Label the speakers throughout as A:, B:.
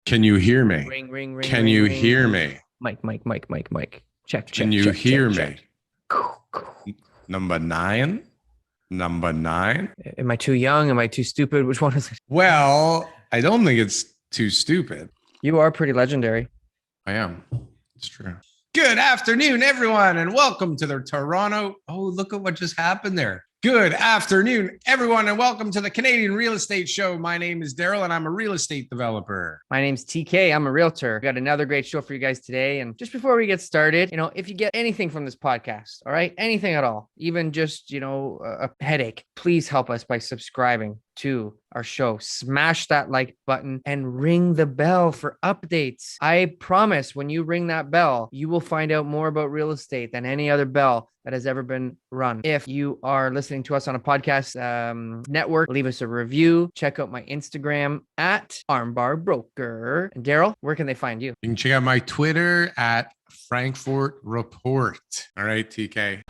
A: Can you hear me?
B: Ring, ring, ring.
A: Can
B: ring,
A: you
B: ring.
A: hear me?
B: Mike. Check.
A: Can you hear me?
B: Check.
A: Number nine?
B: Am I too young? Am I too stupid? Which one is it?
A: Well, I don't think it's too stupid.
B: You are pretty legendary.
A: I am. It's true. Good afternoon, everyone, and welcome to the Toronto. Oh, look at what just happened there. Good afternoon, everyone, and welcome to the Canadian Real Estate Show. My name is Darryl, and I'm a real estate developer.
B: My name's TK. I'm a realtor. We got another great show for you guys today. And just before we get started, if you get anything from this podcast, all right, anything at all, even just, a headache, please help us by subscribing to our show. Smash that like button and ring the bell for updates. I promise when you ring that bell, you will find out more about real estate than any other bell that has ever been run. If you are listening to us on a podcast network, leave us a review. Check out my Instagram at Armbar Broker. And Darryl, where can they find you?
A: You can check out my Twitter at Frankfurt Report. All right, TK.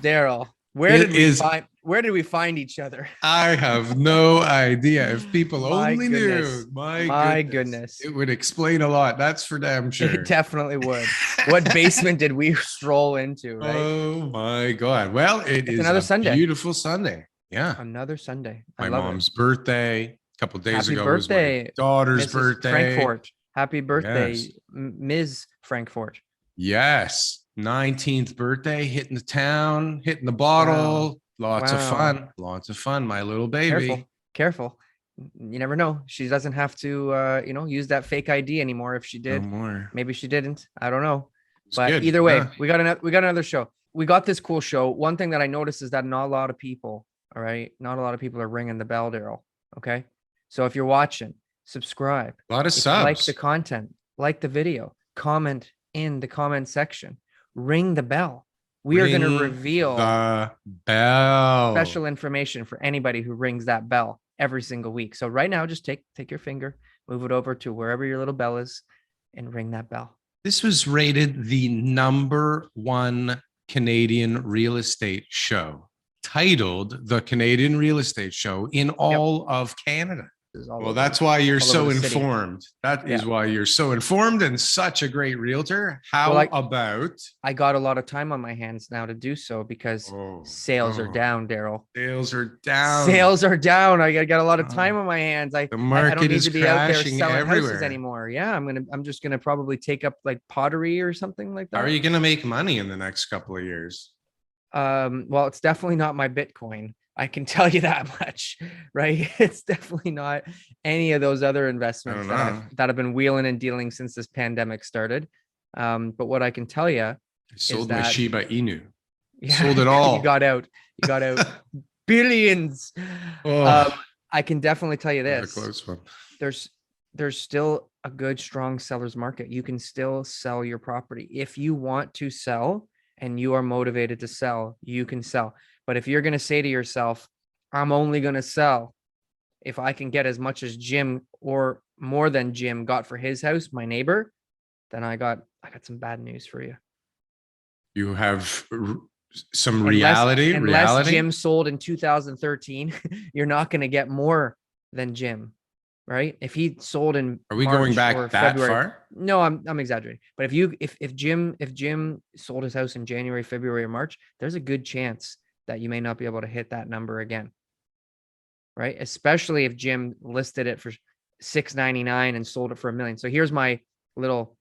B: Daryl, where did we find each other?
A: I have no idea. If people only knew.
B: My goodness.
A: It would explain a lot. That's for damn sure.
B: It definitely would. What basement did we stroll into, right?
A: Oh my God. Well, it's
B: another Sunday.
A: Beautiful Sunday. Yeah.
B: Another Sunday.
A: My mom's birthday. A couple of days ago was my daughter's birthday.
B: Frankfurt. Happy birthday,
A: Yes.
B: Ms. Frankfurt.
A: Yes. 19th birthday, hitting the town, hitting the bottle.
B: Wow.
A: Lots of fun. My little baby.
B: Careful. You never know. She doesn't have to, use that fake ID anymore. If she did,
A: No more.
B: maybe she didn't. I don't know.
A: It's
B: But
A: good.
B: either way,
A: Yeah.
B: we got another show. We got this cool show. One thing that I noticed is that not a lot of people, all right, not a lot of people are ringing the bell, Darryl. Okay. So if you're watching, subscribe.
A: A lot of
B: If you
A: subs.
B: like the content, like the video, comment in the comment section, ring the bell. We are going to reveal
A: the bell.
B: special information for anybody who rings that bell every single week. So right now, just take your finger, move it over to wherever your little bell is, and ring that bell.
A: This was rated the #1 Canadian real estate show, titled The Canadian Real Estate Show in all of Canada. Well, that's why you're so informed. That is why you're so informed and such a great realtor. How about?
B: I got a lot of time on my hands now to do so because sales are down, Darryl.
A: Sales are down.
B: Sales are down. I got a lot of time on my hands.
A: The market
B: I don't need
A: is
B: to be out there
A: crashing
B: selling
A: everywhere.
B: houses anymore. Yeah, I'm just gonna probably take up like pottery or something like that.
A: How are you gonna make money in the next couple of years?
B: Well, it's definitely not my Bitcoin. I can tell you that much, right? It's definitely not any of those other investments that have been wheeling and dealing since this pandemic started. But what I can tell you,
A: I sold my Shiba Inu.
B: Yeah,
A: sold it all.
B: You got out billions. I can definitely tell you this.
A: A close one.
B: There's still a good, strong seller's market. You can still sell your property. If you want to sell and you are motivated to sell, you can sell. But if you're going to say to yourself, I'm only going to sell if I can get as much as Jim or more than Jim got for his house, my neighbor, then I got some bad news for you.
A: You have some reality.
B: Unless Jim sold in 2013, you're not going to get more than Jim, right? If he sold in
A: Are we
B: March
A: going back
B: or
A: that
B: February,
A: far?
B: No, I'm exaggerating. But if Jim sold his house in January, February, or March, there's a good chance that you may not be able to hit that number again, right? Especially if Jim listed it for $699 and sold it for $1 million. So here's my little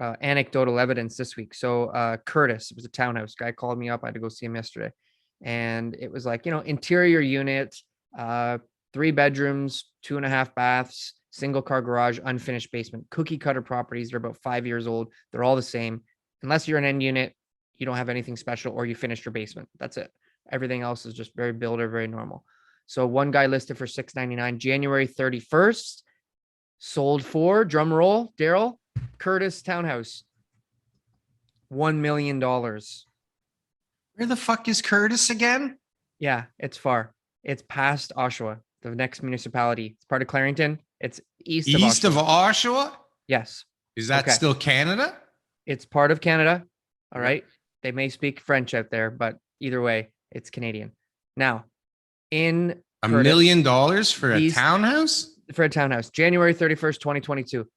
B: anecdotal evidence this week. So Curtis, it was a townhouse guy, called me up. I had to go see him yesterday, and it was like, interior unit, 3 bedrooms, 2.5 baths, single car garage, unfinished basement, cookie cutter properties. They're about 5 years old. They're all the same, unless you're an end unit. You don't have anything special, or you finished your basement. That's it. Everything else is just very builder, very normal. So one guy listed for $699, January 31st, sold for, drum roll, Darryl, Curtis townhouse, $1 million.
A: Where the fuck is Curtis again?
B: Yeah, it's far. It's past Oshawa, the next municipality. It's part of Clarington. It's east of
A: East of
B: Oshawa.
A: Oshawa?
B: Yes.
A: Is that
B: Okay.
A: still Canada?
B: It's part of Canada. All
A: Okay.
B: right. They may speak French out there, but either way, it's Canadian. Now, in
A: $1
B: Curtis,
A: million for a
B: these-
A: townhouse?
B: for a townhouse, January 31st, 2022.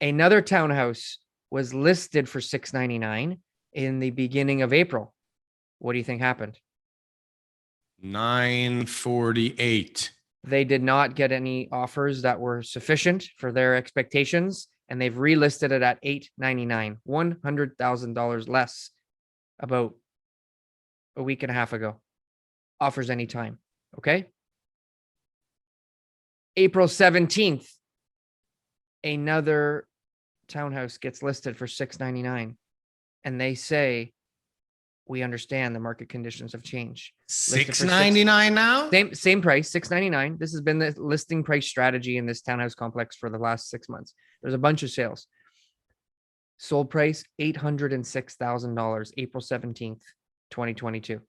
B: Another townhouse was listed for $699 in the beginning of April. What do you think happened?
A: 948.
B: They did not get any offers that were sufficient for their expectations, and they've relisted it at $899, $100,000 less about a week and a half ago. Offers anytime. Okay. April 17th, another townhouse gets listed for $699, and they say, we understand the market conditions have changed.
A: $699 now?
B: Same price, $699. This has been the listing price strategy in this townhouse complex for the last 6 months. There's a bunch of sales. Sold price $806,000, April 17th, 2022.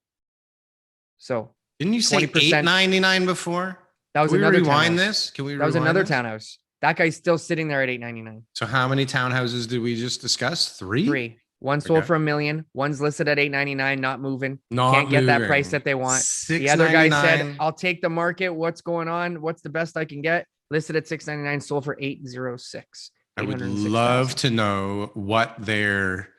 B: So
A: Didn't you say
B: 20%.
A: $899 before?
B: that was
A: Can we
B: another
A: rewind
B: townhouse.
A: this? Can we
B: That was
A: rewind
B: another
A: this?
B: townhouse. That guy's still sitting there at $899.
A: So how many townhouses did we just discuss? Three?
B: 3. One sold
A: Okay.
B: for $1 million. One's listed at $899, not moving.
A: Not
B: Can't get that
A: moving.
B: price that they want. The other guy said,
A: $699.
B: I'll take the market. What's going on? What's the best I can get? Listed at $699, sold for $806.
A: I would
B: 806,000.
A: love to know what their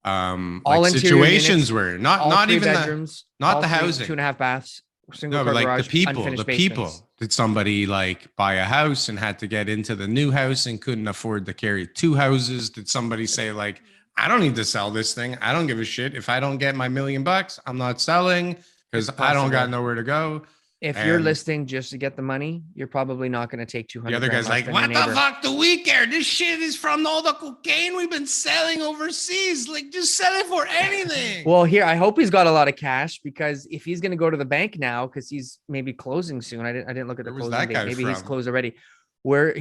B: All
A: like
B: interior
A: situations
B: units,
A: were. Not
B: All
A: not
B: 3
A: even
B: bedrooms,
A: not
B: all
A: the
B: 3
A: housing.
B: 2.5 baths, single
A: no,
B: car
A: but like
B: garage,
A: the people,
B: unfinished
A: the
B: basements.
A: people. Did somebody like buy a house and had to get into the new house and couldn't afford to carry 2 houses? Did somebody say like, I don't need to sell this thing. I don't give a shit. If I don't get my $1 million, I'm not selling because
B: It's
A: I don't got
B: possible.
A: nowhere to go.
B: If you're
A: And
B: listing just to get the money, you're probably not going to take 200.
A: the other guy's like, what the fuck do we care? This shit is from all the cocaine we've been selling overseas. Like, just sell it for anything.
B: Well, here, I hope he's got a lot of cash, because if he's going to go to the bank now, because he's maybe closing soon. I didn't look at the
A: Where was
B: closing
A: that
B: date.
A: guy
B: Maybe he's
A: from?
B: closed already. Where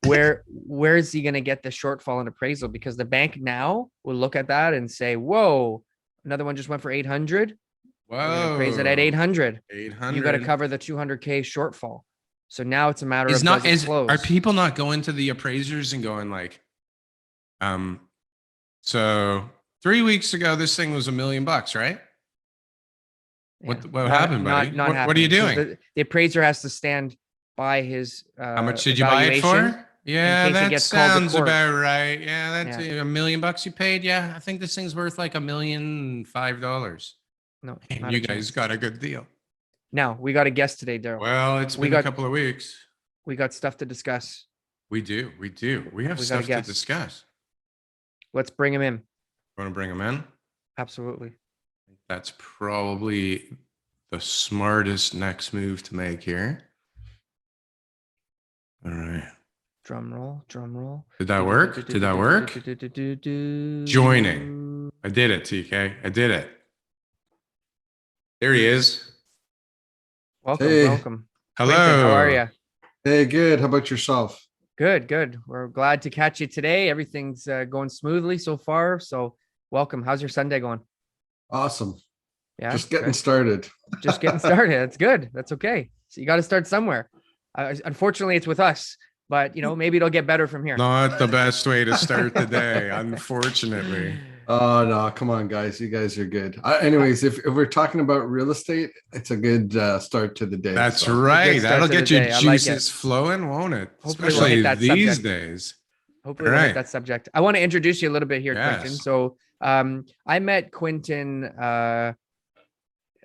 B: where is he going to get the shortfall in appraisal? Because the bank now will look at that and say, whoa, another one just went for 800. We're going to appraise it at 800.
A: 800.
B: You got to cover the 200K shortfall. So now it's a matter
A: Is
B: of
A: not
B: does it
A: is
B: close?
A: are people not going to the appraisers and going like, so 3 weeks ago this thing was $1 million, right?
B: Yeah.
A: What happened, buddy? What are you
B: happening, 'cause
A: doing?
B: The appraiser has to stand by his
A: How much did you buy it
B: evaluation.
A: for? Yeah,
B: case it
A: that
B: gets called to
A: sounds
B: court.
A: about right. Yeah, that's
B: Yeah.
A: $1 million you paid. Yeah, I think this thing's worth like $1,005,000.
B: No,
A: And
B: not
A: you
B: a
A: guys
B: chance.
A: got a good deal.
B: Now we got a guest today, Darryl.
A: Well, it's
B: We
A: been a
B: got-
A: couple of weeks.
B: We got stuff to discuss.
A: We do. We have
B: We got a
A: stuff to
B: guest.
A: discuss.
B: Let's bring him in.
A: Want to bring him in?
B: Absolutely.
A: That's probably the smartest next move to make here. All right.
B: Drum roll, drum roll.
A: Did that work? Did that work? Joining. I did it, TK. I did it. There he is.
B: Welcome,
C: Hey.
B: welcome.
A: Hello.
B: Quentin, how are you?
C: Hey, good. How about yourself?
B: Good, good. We're glad to catch you today. Everything's going smoothly so far. So welcome. How's your Sunday going?
C: Awesome.
B: Yeah,
C: Just getting
B: good.
C: started.
B: Just getting started. That's good. That's okay. So you got to start somewhere. Unfortunately, it's with us, but maybe it'll get better from here.
A: Not the best way to start the day, unfortunately.
C: Oh, no. Come on, guys. You guys are good. Anyways, if we're talking about real estate, it's a good start to the day.
A: That's
C: so.
A: right.
B: Good start
A: That'll
B: to the
A: get your
B: day. I like it.
A: juices flowing, won't it?
B: Hopefully we'll
A: Especially
B: hit that
A: these
B: subject.
A: days.
B: Hopefully we'll
A: Right.
B: hit that subject. I want to introduce you a little bit here, Quentin.
A: Yes.
B: So I met Quentin,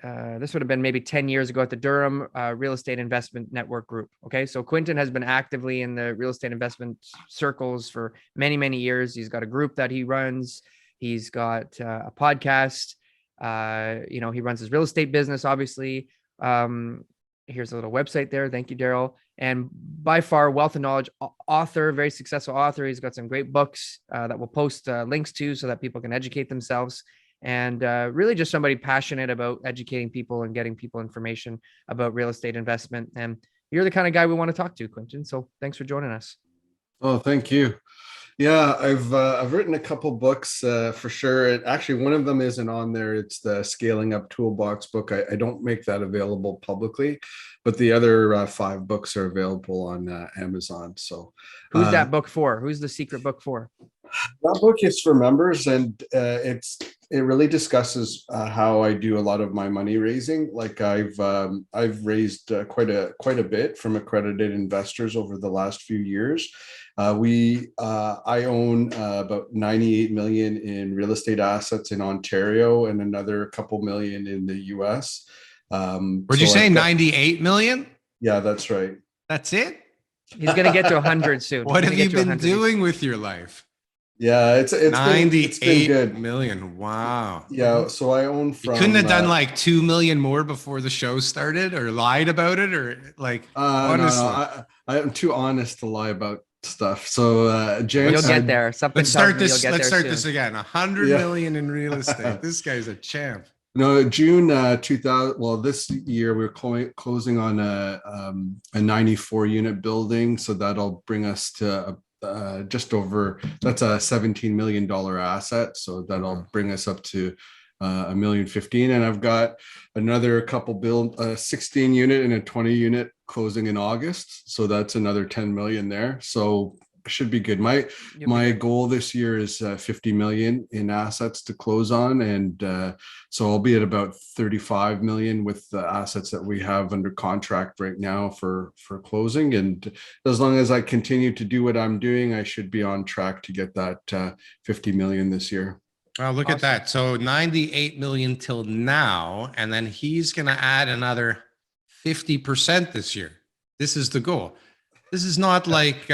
B: this would have been maybe 10 years ago at the Durham Real Estate Investment Network Group. Okay. So Quentin has been actively in the real estate investment circles for many, many years. He's got a group that he runs. He's got a podcast. He runs his real estate business, obviously. Here's a little website there. Thank you, Darryl. And by far, wealth of knowledge author, very successful author. He's got some great books that we'll post links to so that people can educate themselves. And really just somebody passionate about educating people and getting people information about real estate investment. And you're the kind of guy we want to talk to, Quentin. So thanks for joining us.
C: Oh, thank you. Yeah, I've written a couple books for sure. Actually, one of them isn't on there. It's the Scaling Up Toolbox book. I don't make that available publicly, but the other five books are available on Amazon. So
B: Who's that book for? Who's the secret book for?
C: that book is for members, and it really discusses how I do a lot of my money raising. Like I've raised quite a bit from accredited investors over the last few years. I own about 98 million in real estate assets in Ontario and another couple million in the US.
A: Would you say 98 million?
C: Yeah, that's right.
A: That's it?
B: He's going to get to 100 soon.
A: What have you been doing with your life?
C: Yeah, it's been
A: 98
C: good.
A: million. Wow.
C: Yeah, so I own
A: You
C: from.
A: couldn't have done like 2 million more before the show started, or lied about it, or like honestly.
C: No, I'm too honest to lie about stuff. So
B: You'll get there. Something
A: Let's start
B: tells me
A: this. Let's start
B: soon.
A: this again. 100
C: Yeah.
A: million in real estate. This guy's a champ.
C: No, June 2000. Well, this year we're closing on a 94 unit building, so that'll bring us to just over. That's a $17 million asset, so that'll bring us up to a million 15. And I've got another couple build, a 16 unit and a 20 unit closing in August, so that's another 10 million there. So should be good. My goal this year is 50 million in assets to close on, and so I'll be at about 35 million with the assets that we have under contract right now for closing. And as long as I continue to do what I'm doing, I should be on track to get that 50 million this year.
A: Well, look at that. So 98 million till now, and then he's going to add another 50% this year. This is the goal. This is not like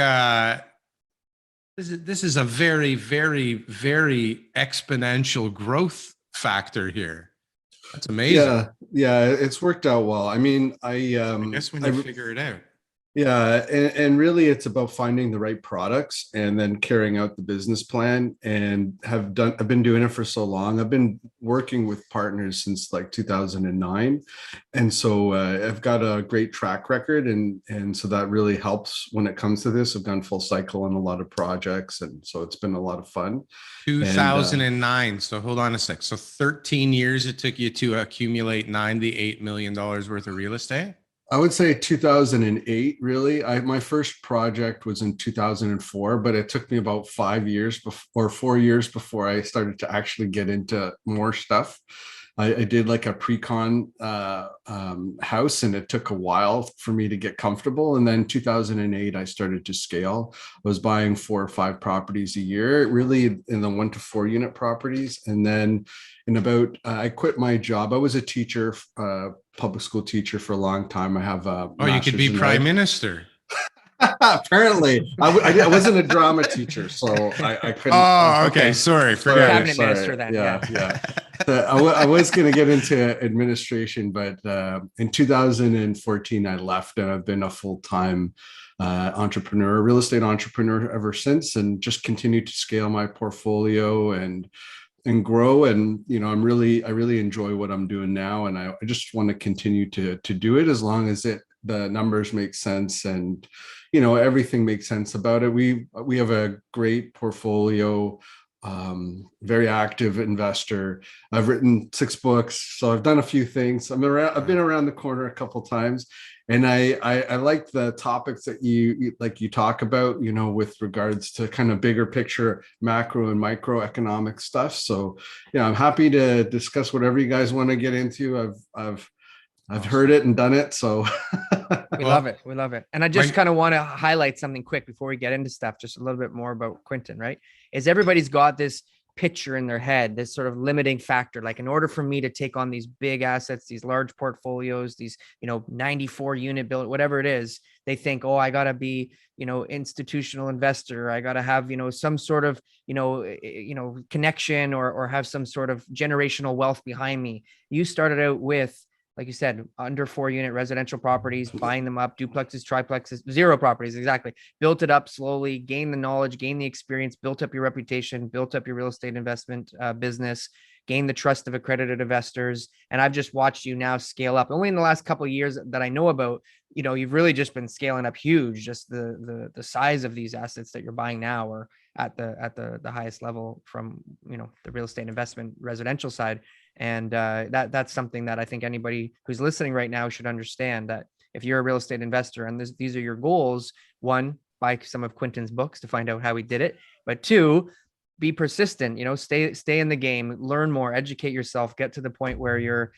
A: this is a very, very, very exponential growth factor here. That's amazing.
C: Yeah, it's worked out well. I mean, I
A: guess when you figure it out.
C: Yeah, and really it's about finding the right products and then carrying out the business plan, and I've been doing it for so long. I've been working with partners since like 2009. And so I've got a great track record, and so that really helps when it comes to this. I've done full cycle on a lot of projects, and so it's been a lot of fun.
A: 2009. So hold on a sec. So 13 years it took you to accumulate $98 million worth of real estate?
C: I would say 2008, really. My first project was in 2004, but it took me about 5 years or 4 years before I started to actually get into more stuff. I did like a pre-con house, and it took a while for me to get comfortable. And then 2008, I started to scale. I was buying 4 or 5 properties a year, really in the 1 to 4 unit properties. And then I quit my job. I was a teacher, public school teacher for a long time. I have a
A: you could be prime minister.
C: Apparently, I wasn't a drama teacher, so I couldn't.
A: Oh, okay. Sorry, forget
B: Cabinet minister then.
C: Yeah. I was going to get into administration, but in 2014 I left, and I've been a full-time entrepreneur, real estate entrepreneur ever since, and just continued to scale my portfolio and grow. And I really enjoy what I'm doing now, and I just want to continue to do it as long as the numbers make sense, and everything makes sense about it. We have a great portfolio, very active investor. I've written 6 books, so I've done a few things. I've been around the corner a couple times, and I like the topics that you talk about, with regards to kind of bigger picture, macro and microeconomic stuff. So I'm happy to discuss whatever you guys want to get into. I've heard it and done it, so
B: we love it. We love it. And I just kind of want to highlight something quick before we get into stuff, just a little bit more about Quentin, right? Is everybody's got this picture in their head, this sort of limiting factor. Like, in order for me to take on these big assets, these large portfolios, these, 94 unit build, whatever it is, they think, oh, I gotta be, institutional investor. I gotta have, some sort of, connection or have some sort of generational wealth behind me. You started out with, like you said, under 4 unit residential properties, buying them up, duplexes, triplexes, 0 properties, exactly. Built it up slowly, gained the knowledge, gained the experience, built up your reputation, built up your real estate investment business, gained the trust of accredited investors. And I've just watched you now scale up. Only in the last couple of years that I know about, you've really just been scaling up huge, just the size of these assets that you're buying now the highest level from, you know, the real estate investment residential side. And that's something that I think anybody who's listening right now should understand, that if you're a real estate investor and these are your goals, one, buy some of Quentin's books to find out how he did it, but two, be persistent, you know, stay in the game, learn more, educate yourself, get to the point where you're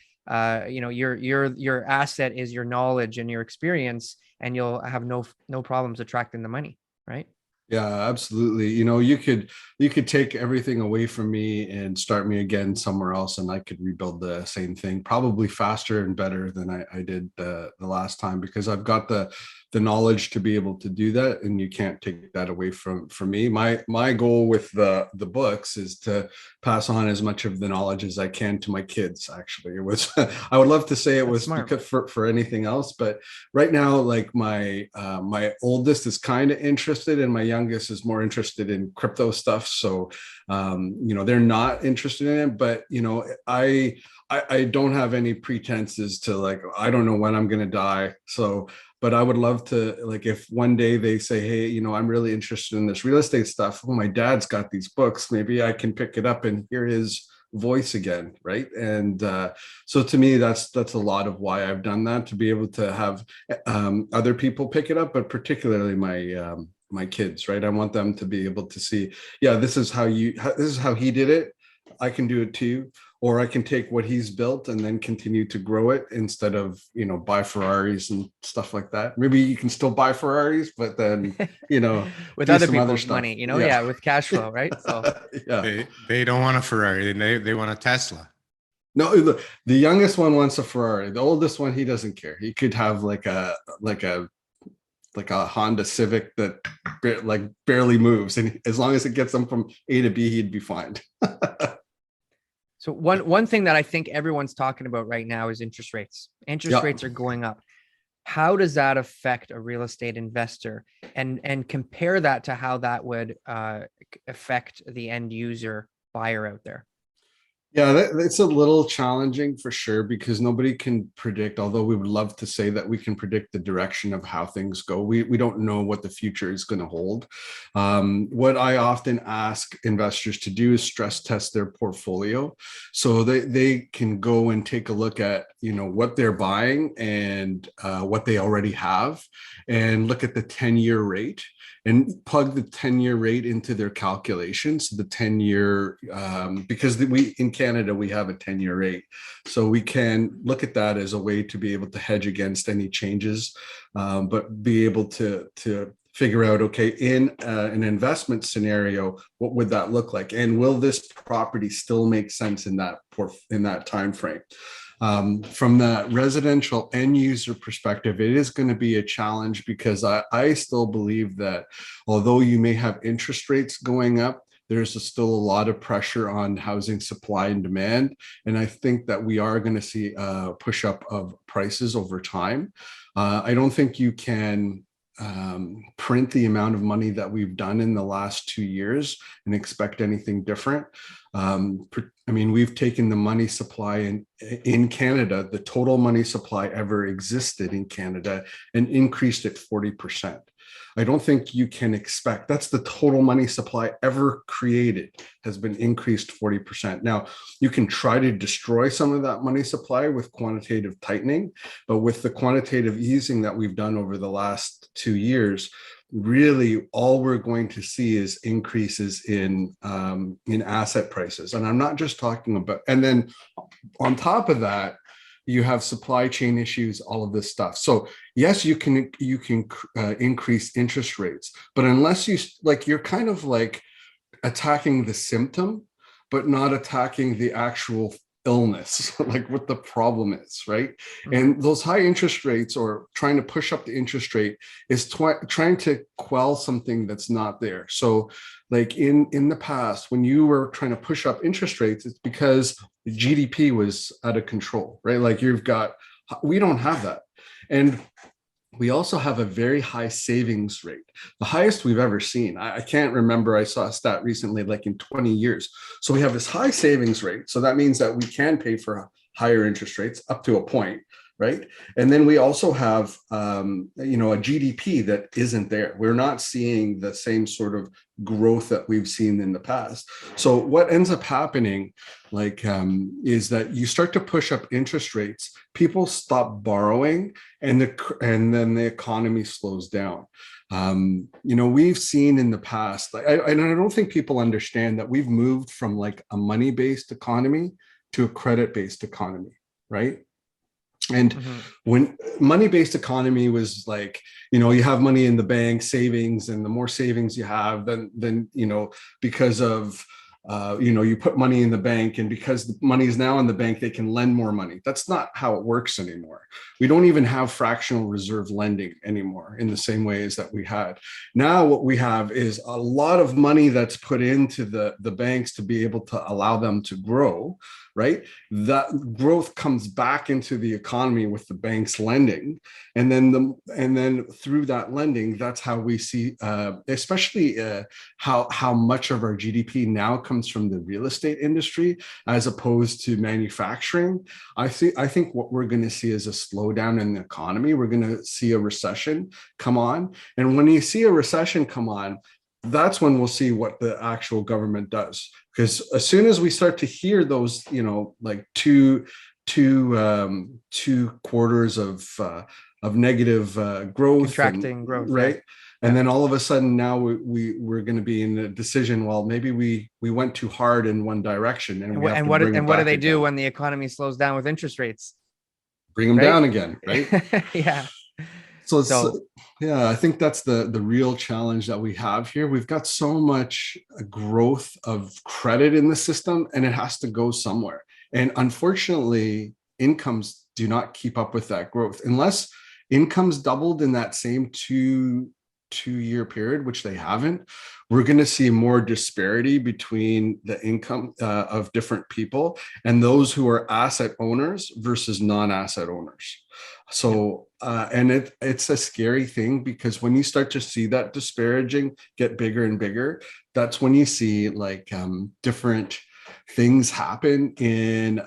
B: you know, your asset is your knowledge and your experience, and you'll have no problems attracting the money, right?
C: Yeah, absolutely. You know, you could take everything away from me and start me again somewhere else, and I could rebuild the same thing, probably faster and better than I did the last time, because I've got the knowledge to be able to do that, and you can't take that away from me. My goal with the books is to pass on as much of the knowledge as I can to my kids. Actually, it was I would love to say it was because for anything else, but right now, like my oldest is kind of interested, and my youngest is more interested in crypto stuff. So you know, they're not interested in it, but you know, I don't have any pretenses to, like, I don't know when I'm going to die. So, but I would love to, like, if one day they say, hey, you know, I'm really interested in this real estate stuff. Oh, my dad's got these books. Maybe I can pick it up and hear his voice again. Right. And so to me, that's a lot of why I've done that, to be able to have other people pick it up, but particularly my kids. Right. I want them to be able to see, yeah, this is how he did it. I can do it too. Or I can take what he's built and then continue to grow it, instead of, you know, buy Ferraris and stuff like that. Maybe you can still buy Ferraris, but then, you know,
B: with other people's money, you know, yeah, with cash flow, right? So
C: yeah,
A: they don't want a Ferrari, they want a Tesla.
C: No, the youngest one wants a Ferrari. The oldest one, he doesn't care. He could have like a Honda Civic that barely moves, and as long as it gets them from A to B, he'd be fine.
B: So one thing that I think everyone's talking about right now is interest rates. Interest rates are going up. How does that affect a real estate investor? And compare that to how that would affect the end user buyer out there.
C: Yeah, it's a little challenging for sure, because nobody can predict, although we would love to say that we can predict the direction of how things go. We don't know what the future is going to hold. What I often ask investors to do is stress test their portfolio, so they can go and take a look at, you know, what they're buying and what they already have, and look at the 10-year rate and plug the 10-year rate into their calculations. The 10-year, because we in Canada, we have a 10-year rate. So we can look at that as a way to be able to hedge against any changes, but be able to figure out, okay, in an investment scenario, what would that look like? And will this property still make sense in that time frame? From the residential end user perspective, it is going to be a challenge, because I still believe that although you may have interest rates going up, there's still a lot of pressure on housing supply and demand. And I think that we are going to see a push up of prices over time. I don't think you can print the amount of money that we've done in the last 2 years and expect anything different. I mean, we've taken the money supply in Canada, the total money supply ever existed in Canada, and increased it 40%. I don't think you can expect, that's the total money supply ever created, has been increased 40%. Now, you can try to destroy some of that money supply with quantitative tightening, but with the quantitative easing that we've done over the last 2 years, really all we're going to see is increases in asset prices. And I'm not just talking about, and then on top of that, you have supply chain issues, all of this stuff. So yes, you can increase interest rates, but unless you're kind of like attacking the symptom, but not attacking the actual illness, like what the problem is, right? Mm-hmm. And those high interest rates, or trying to push up the interest rate, is trying to quell something that's not there. So like in the past, when you were trying to push up interest rates, it's because the GDP was out of control, right? Like we don't have that. And we also have a very high savings rate, the highest we've ever seen. I can't remember, I saw a stat recently, like in 20 years. So we have this high savings rate. So that means that we can pay for higher interest rates up to a point. right? And then we also have, you know, a GDP that isn't there. We're not seeing the same sort of growth that we've seen in the past. So what ends up happening, like, is that you start to push up interest rates, people stop borrowing, and then the economy slows down. You know, we've seen in the past, and I don't think people understand that we've moved from like a money-based economy to a credit-based economy, right? And when money-based economy was like, you know, you have money in the bank, savings, and the more savings you have, then you know, because of you know, you put money in the bank, and because the money is now in the bank, they can lend more money. That's not how it works anymore. We don't even have fractional reserve lending anymore in the same way as that we had. Now what we have is a lot of money that's put into the banks to be able to allow them to grow, right? That growth comes back into the economy with the banks lending, and then through that lending, that's how we see, especially how much of our GDP now comes from the real estate industry as opposed to manufacturing. I think what we're going to see is a slowdown in the economy. We're going to see a recession come on, and when you see a recession come on, that's when we'll see what the actual government does. Because as soon as we start to hear those, you know, like two quarters of negative growth,
B: Contracting growth,
C: right?
B: yeah.
C: And then all of a sudden now we're going to be in a decision. Well, maybe we went too hard in one direction, and we have to bring it
B: what do
C: back
B: they do
C: again.
B: when the economy slows down with interest rates?
C: Bring them
B: Right?
C: down again, right?
B: Yeah.
C: So yeah, I think that's the real challenge that we have here. We've got so much growth of credit in the system, and it has to go somewhere. And unfortunately, incomes do not keep up with that growth unless incomes doubled in that same two-year period, which they haven't. We're going to see more disparity between the income of different people and those who are asset owners versus non-asset owners. So, and it's a scary thing, because when you start to see that disparaging get bigger and bigger, that's when you see like different things happen in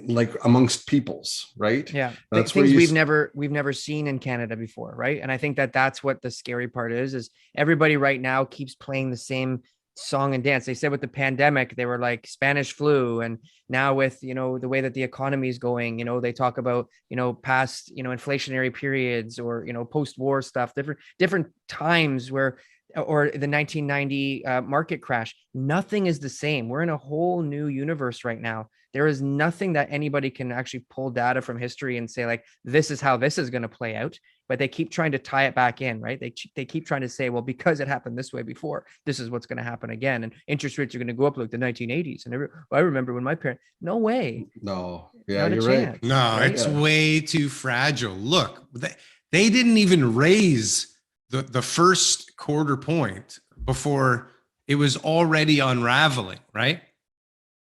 C: like amongst peoples, right?
B: Yeah,
C: That's
B: things
C: where
B: we've never seen in Canada before, right? And I think that's what the scary part is everybody right now keeps playing the same song and dance. They said with the pandemic, they were like Spanish flu, and now with, you know, the way that the economy is going, you know, they talk about, you know, past, you know, inflationary periods, or, you know, post-war stuff, different times where, or the 1990 market crash. Nothing is the same. We're in a whole new universe right now. There is nothing that anybody can actually pull data from history and say, like, this is how this is going to play out. But they keep trying to tie it back in, right? They keep trying to say, well, because it happened this way before, this is what's going to happen again. And interest rates are going to go up like the 1980s. And I remember when my parents, no way.
C: No, yeah,
B: Not a
C: you're
B: chance.
C: right.
A: No,
B: right?
A: it's way too fragile. Look, they didn't even raise the first quarter point before it was already unraveling, right?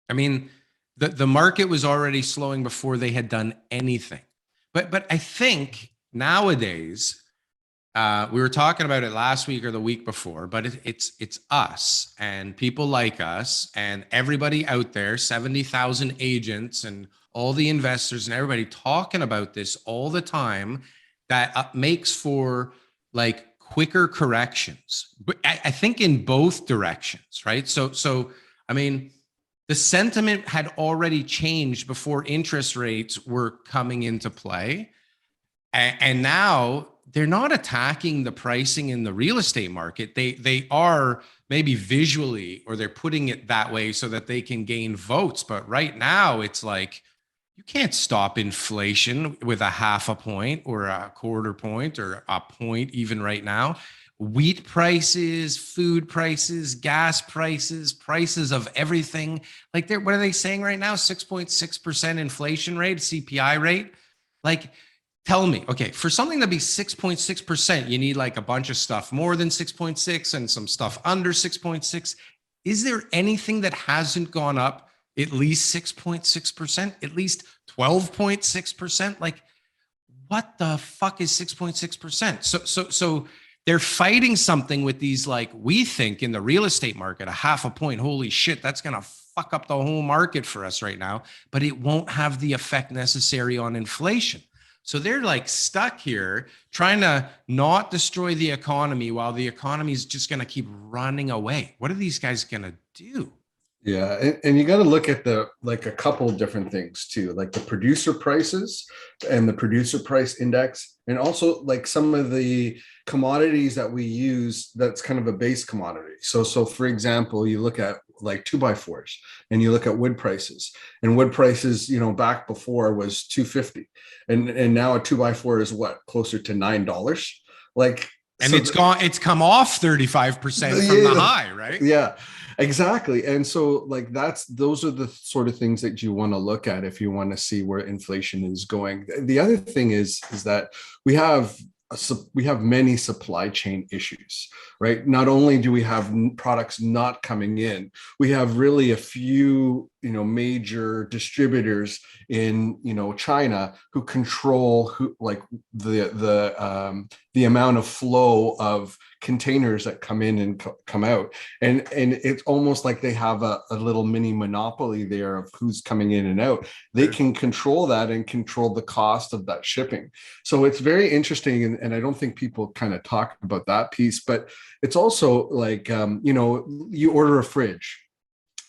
A: I mean, the market was already slowing before they had done anything. But I think nowadays, we were talking about it last week or the week before, but it's us and people like us and everybody out there, 70,000 agents and all the investors and everybody talking about this all the time, that makes for like quicker corrections. But I think in both directions, right? So I mean, the sentiment had already changed before interest rates were coming into play. And now they're not attacking the pricing in the real estate market. They are maybe visually, or they're putting it that way so that they can gain votes. But right now it's like, you can't stop inflation with a half a point or a quarter point or a point even right now. Wheat prices, food prices, gas prices, prices of everything. Like what are they saying right now? 6.6% inflation rate, CPI rate. Like, tell me, okay, for something to be 6.6%, you need like a bunch of stuff more than 6.6 and some stuff under 6.6. Is there anything that hasn't gone up at least 6.6%, at least 12.6%? Like, what the fuck is 6.6%? So they're fighting something with these, like, we think in the real estate market, a half a point, holy shit, that's going to fuck up the whole market for us right now, but it won't have the effect necessary on inflation. So they're like stuck here trying to not destroy the economy while the economy is just going to keep running away. What are these guys going to do?
C: Yeah, and you got to look at the like a couple of different things too, like the producer prices and the producer price index, and also like some of the commodities that we use that's kind of a base commodity. So for example, you look at like 2x4s and you look at wood prices, and wood prices, you know, back before was $250, and now a 2x4 is what, closer to $9. Like,
A: and
C: so
A: it's come off 35% from the high, right?
C: Yeah, exactly. And so like those are the sort of things that you want to look at if you want to see where inflation is going. The other thing is that we have many supply chain issues, right? Not only do we have products not coming in, we have really a few, you know, major distributors in, you know, China who control the amount of flow of containers that come in and come out, and it's almost like they have a little mini monopoly there of who's coming in and out. They can control that and control the cost of that shipping. So it's very interesting, and I don't think people kind of talk about that piece, but it's also like, you know, you order a fridge,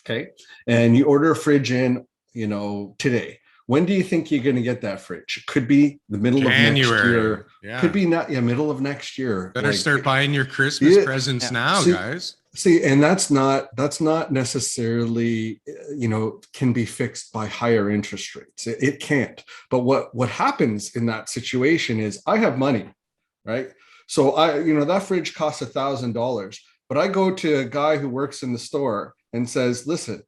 C: okay, and you order a fridge in, you know, today. When do you think you're going to get that fridge? Could be the middle of next year.
A: Yeah.
C: Could be not, yeah, middle of next year.
A: Better start buying your Christmas presents now,
C: see,
A: guys.
C: See, and that's not necessarily, you know, can be fixed by higher interest rates. It can't. But what happens in that situation is I have money, right? So you know, that fridge costs $1,000, but I go to a guy who works in the store and says, listen,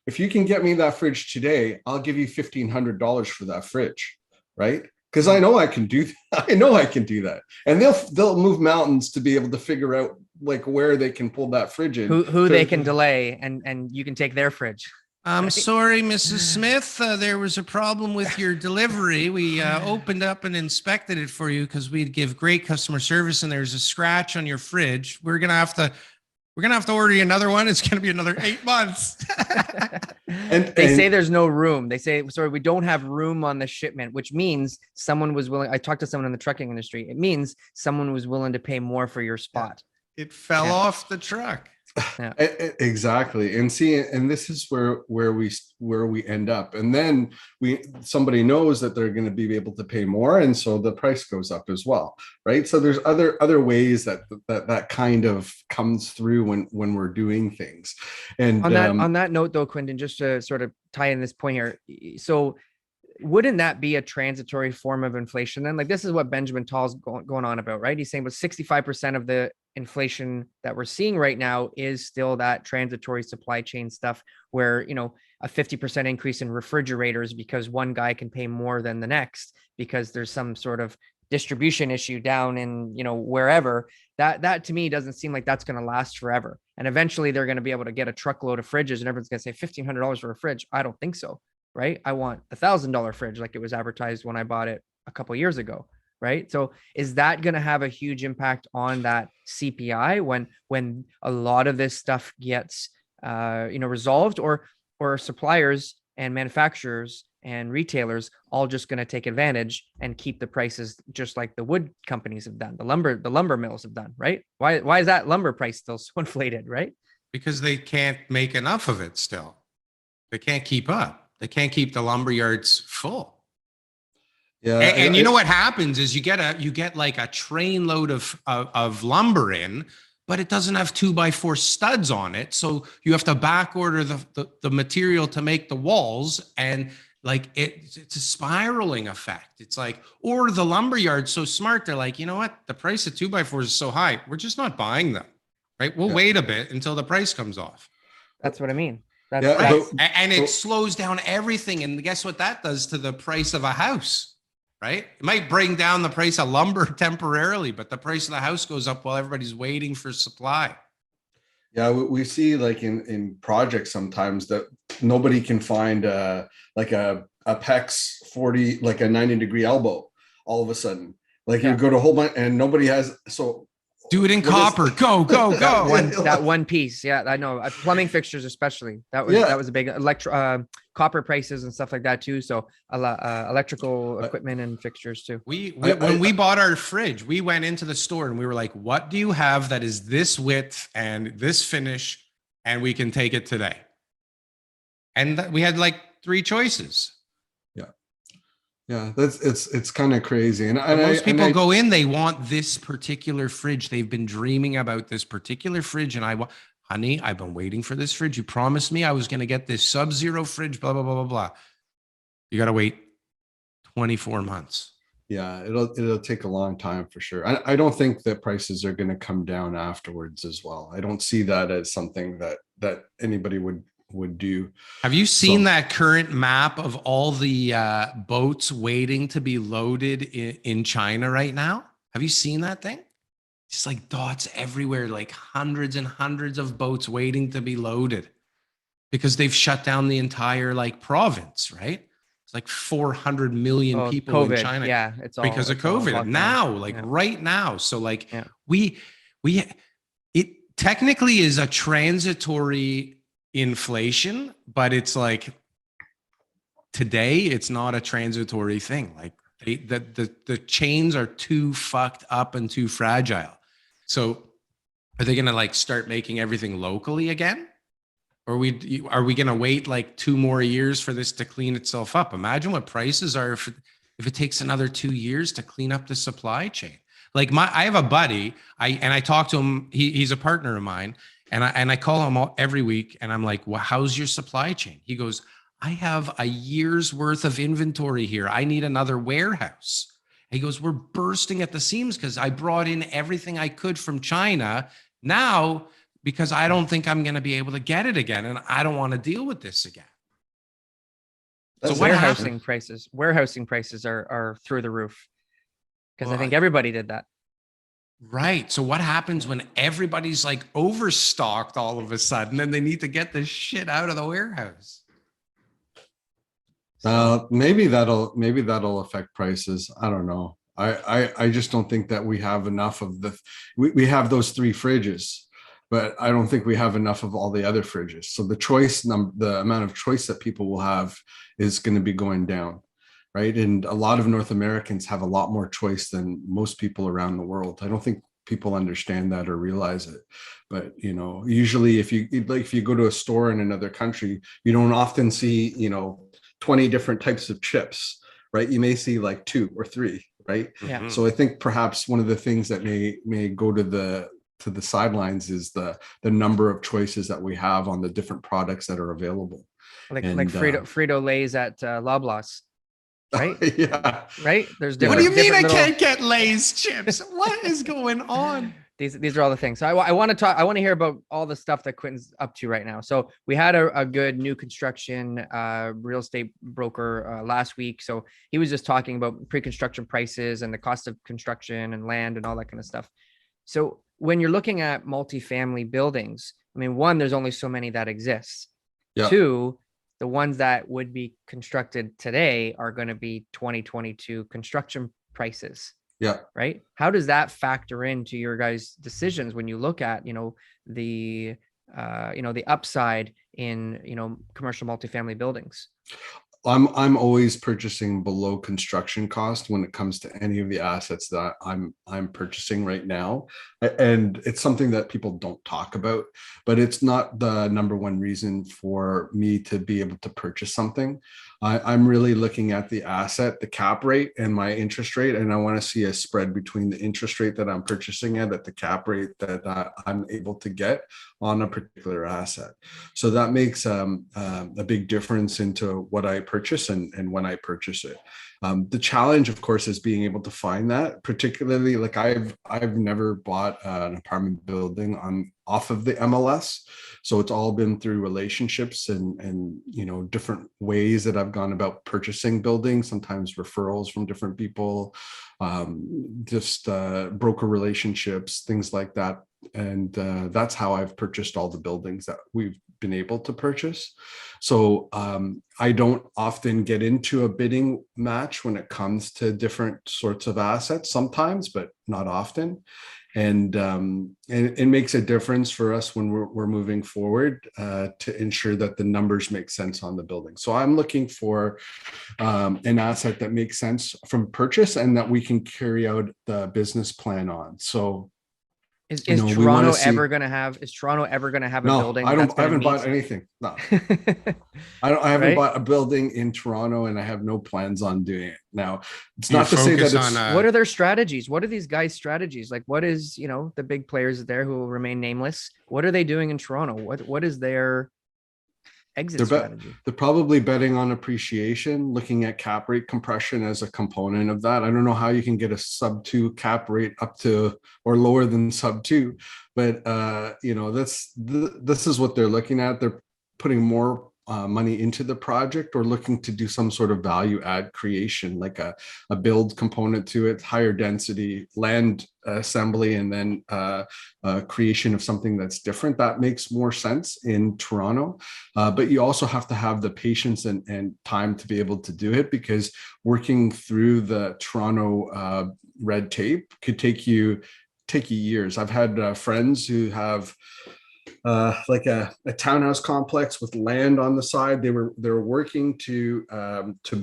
C: if you can get me that fridge today, I'll give you $1,500 for that fridge, right? Because I know I can do that. I know I can do that, and they'll move mountains to be able to figure out like where they can pull that fridge in,
B: who they can delay, and you can take their fridge.
A: I'm sorry, Mrs. Smith. There was a problem with your delivery. We opened up and inspected it for you because we'd give great customer service, and there's a scratch on your fridge. We're gonna have to order you another one. It's gonna be another 8 months.
B: and they say there's no room. They say, sorry, we don't have room on the shipment, which means someone was willing. I talked to someone in the trucking industry. It means someone was willing to pay more for your spot.
A: It fell off the truck.
B: Yeah.
C: Exactly. And see, and this is where we end up. And then somebody knows that they're going to be able to pay more, and so the price goes up as well, right? So there's other ways that kind of comes through when we're doing things. And
B: on that note, though, Quentin, just to sort of tie in this point here, so wouldn't that be a transitory form of inflation then? Like, this is what Benjamin Tall's going on about, right? He's saying about 65% of the inflation that we're seeing right now is still that transitory supply chain stuff where, you know, a 50% increase in refrigerators because one guy can pay more than the next because there's some sort of distribution issue down in, you know, wherever. That to me doesn't seem like that's going to last forever. And eventually they're going to be able to get a truckload of fridges and everyone's going to say $1,500 for a fridge. I don't think so. Right? I want $1,000 fridge like it was advertised when I bought it a couple of years ago. Right? So is that going to have a huge impact on that CPI when a lot of this stuff gets resolved, or suppliers and manufacturers and retailers all just going to take advantage and keep the prices just like the wood companies have done, the lumber mills have done, right? Why is that lumber price still so inflated, right?
A: Because they can't make enough of it still. They can't keep up. They can't keep the lumber yards full.
C: Yeah,
A: and you know what happens is you get like a train load of lumber in, but it doesn't have 2x4 studs on it, so you have to back order the material to make the walls, and like it's a spiraling effect. It's like, or the lumber yard's so smart, they're like, you know what, the price of 2x4s is so high, we're just not buying them, right? We'll wait a bit until the price comes off.
B: That's what I mean.
A: That's right. And it slows down everything, and guess what that does to the price of a house? Right? It might bring down the price of lumber temporarily, but the price of the house goes up while everybody's waiting for supply.
C: Yeah, we see like in projects sometimes that nobody can find like a PEX 40, like a 90-degree elbow all of a sudden. Like you go to a whole bunch and nobody has. So
A: Do it in
C: What is-
A: copper. Go, go, go.
B: That one piece. Yeah, I know. Plumbing fixtures, especially. That was a big copper prices and stuff like that too. So electrical equipment and fixtures too.
A: When we bought our fridge, we went into the store and we were like, what do you have that is this width and this finish, and we can take it today? And we had like 3 choices.
C: Yeah, it's kind of crazy. And
A: Most people go in, they want this particular fridge. They've been dreaming about this particular fridge. And honey, I've been waiting for this fridge. You promised me I was going to get this Sub-Zero fridge, blah, blah, blah, blah, blah. You got to wait 24 months.
C: Yeah, it'll take a long time for sure. I don't think that prices are going to come down afterwards as well. I don't see that as something that anybody would do.
A: Have you seen that current map of all the boats waiting to be loaded in China right now? Have you seen that thing? It's like dots everywhere, like hundreds and hundreds of boats waiting to be loaded because they've shut down the entire like province, right? It's like 400 million people
B: COVID,
A: in China.
B: Yeah, it's all
A: because of COVID now, like right now. So like it technically is a transitory inflation, but it's like today it's not a transitory thing. Like the chains are too fucked up and too fragile. So are they gonna like start making everything locally again? Or are we gonna wait like 2 more years for this to clean itself up? Imagine what prices are if it takes another 2 years to clean up the supply chain. Like I have a buddy, I talk to him, he's a partner of mine. And I call him every week and I'm like, well, how's your supply chain? He goes, I have a year's worth of inventory here. I need another warehouse. He goes, we're bursting at the seams because I brought in everything I could from China now because I don't think I'm going to be able to get it again. And I don't want to deal with this again.
B: So warehousing prices are through the roof because I think everybody did that.
A: Right. So what happens when everybody's like overstocked all of a sudden and they need to get this shit out of the warehouse?
C: Maybe that'll affect prices. I don't know. I just don't think that we have enough of we have those 3 fridges, but I don't think we have enough of all the other fridges. So the amount of choice that people will have is going to be going down. Right. And a lot of North Americans have a lot more choice than most people around the world. I don't think people understand that or realize it. But, usually if you go to a store in another country, you don't often see, 20 different types of chips, right? You may see like 2 or 3, right?
B: Yeah.
C: So I think perhaps one of the things that may go to the sidelines is the number of choices that we have on the different products that are available.
B: Like Frito-Lay's at Loblaws. Right?
C: Yeah.
B: Right? There's
A: different. What do you mean I
B: little...
A: can't get Lay's chips? What is going on?
B: These are all the things. So I want to hear about all the stuff that Quentin's up to right now. So we had a good new construction real estate broker last week. So he was just talking about pre-construction prices and the cost of construction and land and all that kind of stuff. So when you're looking at multifamily buildings, I mean, 1, there's only so many that exist. Yeah. 2, the ones that would be constructed today are going to be 2022 construction prices.
C: Yeah.
B: Right. How does that factor into your guys' decisions when you look at, the upside in, commercial multifamily buildings?
C: I'm always purchasing below construction cost when it comes to any of the assets that I'm purchasing right now. And it's something that people don't talk about, but it's not the number one reason for me to be able to purchase something. I'm really looking at the asset, the cap rate and my interest rate. And I want to see a spread between the interest rate that I'm purchasing at the cap rate that I'm able to get on a particular asset. So that makes a big difference into what I purchase and when I purchase it. The challenge, of course, is being able to find that, particularly like I've never bought an apartment building off of the MLS. So it's all been through relationships and different ways that I've gone about purchasing buildings, sometimes referrals from different people, just broker relationships, things like that. that's how I've purchased all the buildings that we've been able to purchase. So I don't often get into a bidding match when it comes to different sorts of assets sometimes, but not often. And it makes a difference for us when we're moving forward to ensure that the numbers make sense on the building. So I'm looking for an asset that makes sense from purchase and that we can carry out the business plan on. So
B: Is
C: we wanna
B: Toronto
C: see-
B: ever going to have a
C: No,
B: building?
C: I
B: that's
C: haven't
B: gonna
C: bought
B: meet-
C: anything. No, I haven't
B: Right?
C: bought a building in Toronto, and I have no plans on doing it. Now, it's
A: You
C: not to say that
A: focus
C: it's
A: on,
B: What are their strategies? What are these guys' strategies? Like, what is, the big players there who will remain nameless? What are they doing in Toronto? What is their exit
C: They're
B: strategy?
C: they're probably betting on appreciation, looking at cap rate compression as a component of that. I don't know how you can get a sub 2 cap rate up to or lower than sub 2, but this is what they're looking at. They're putting more money into the project or looking to do some sort of value add creation, like a build component to it, higher density land assembly, and then creation of something that's different. That makes more sense in Toronto. But you also have to have the patience and time to be able to do it, because working through the Toronto red tape could take you years. I've had friends who have like a townhouse complex with land on the side. They were working to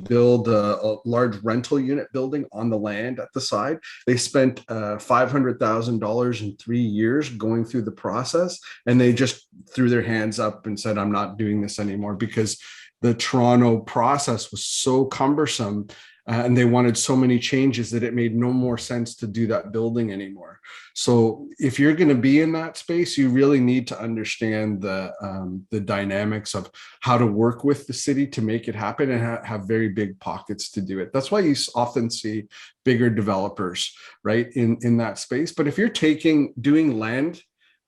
C: build a large rental unit building on the land at the side. They spent $500,000 in 3 years going through the process, and they just threw their hands up and said, "I'm not doing this anymore," because the Toronto process was so cumbersome. And they wanted so many changes that it made no more sense to do that building anymore. So if you're going to be in that space, you really need to understand the dynamics of how to work with the city to make it happen, and have very big pockets to do it. That's why you often see bigger developers, right, in that space. But if you're doing land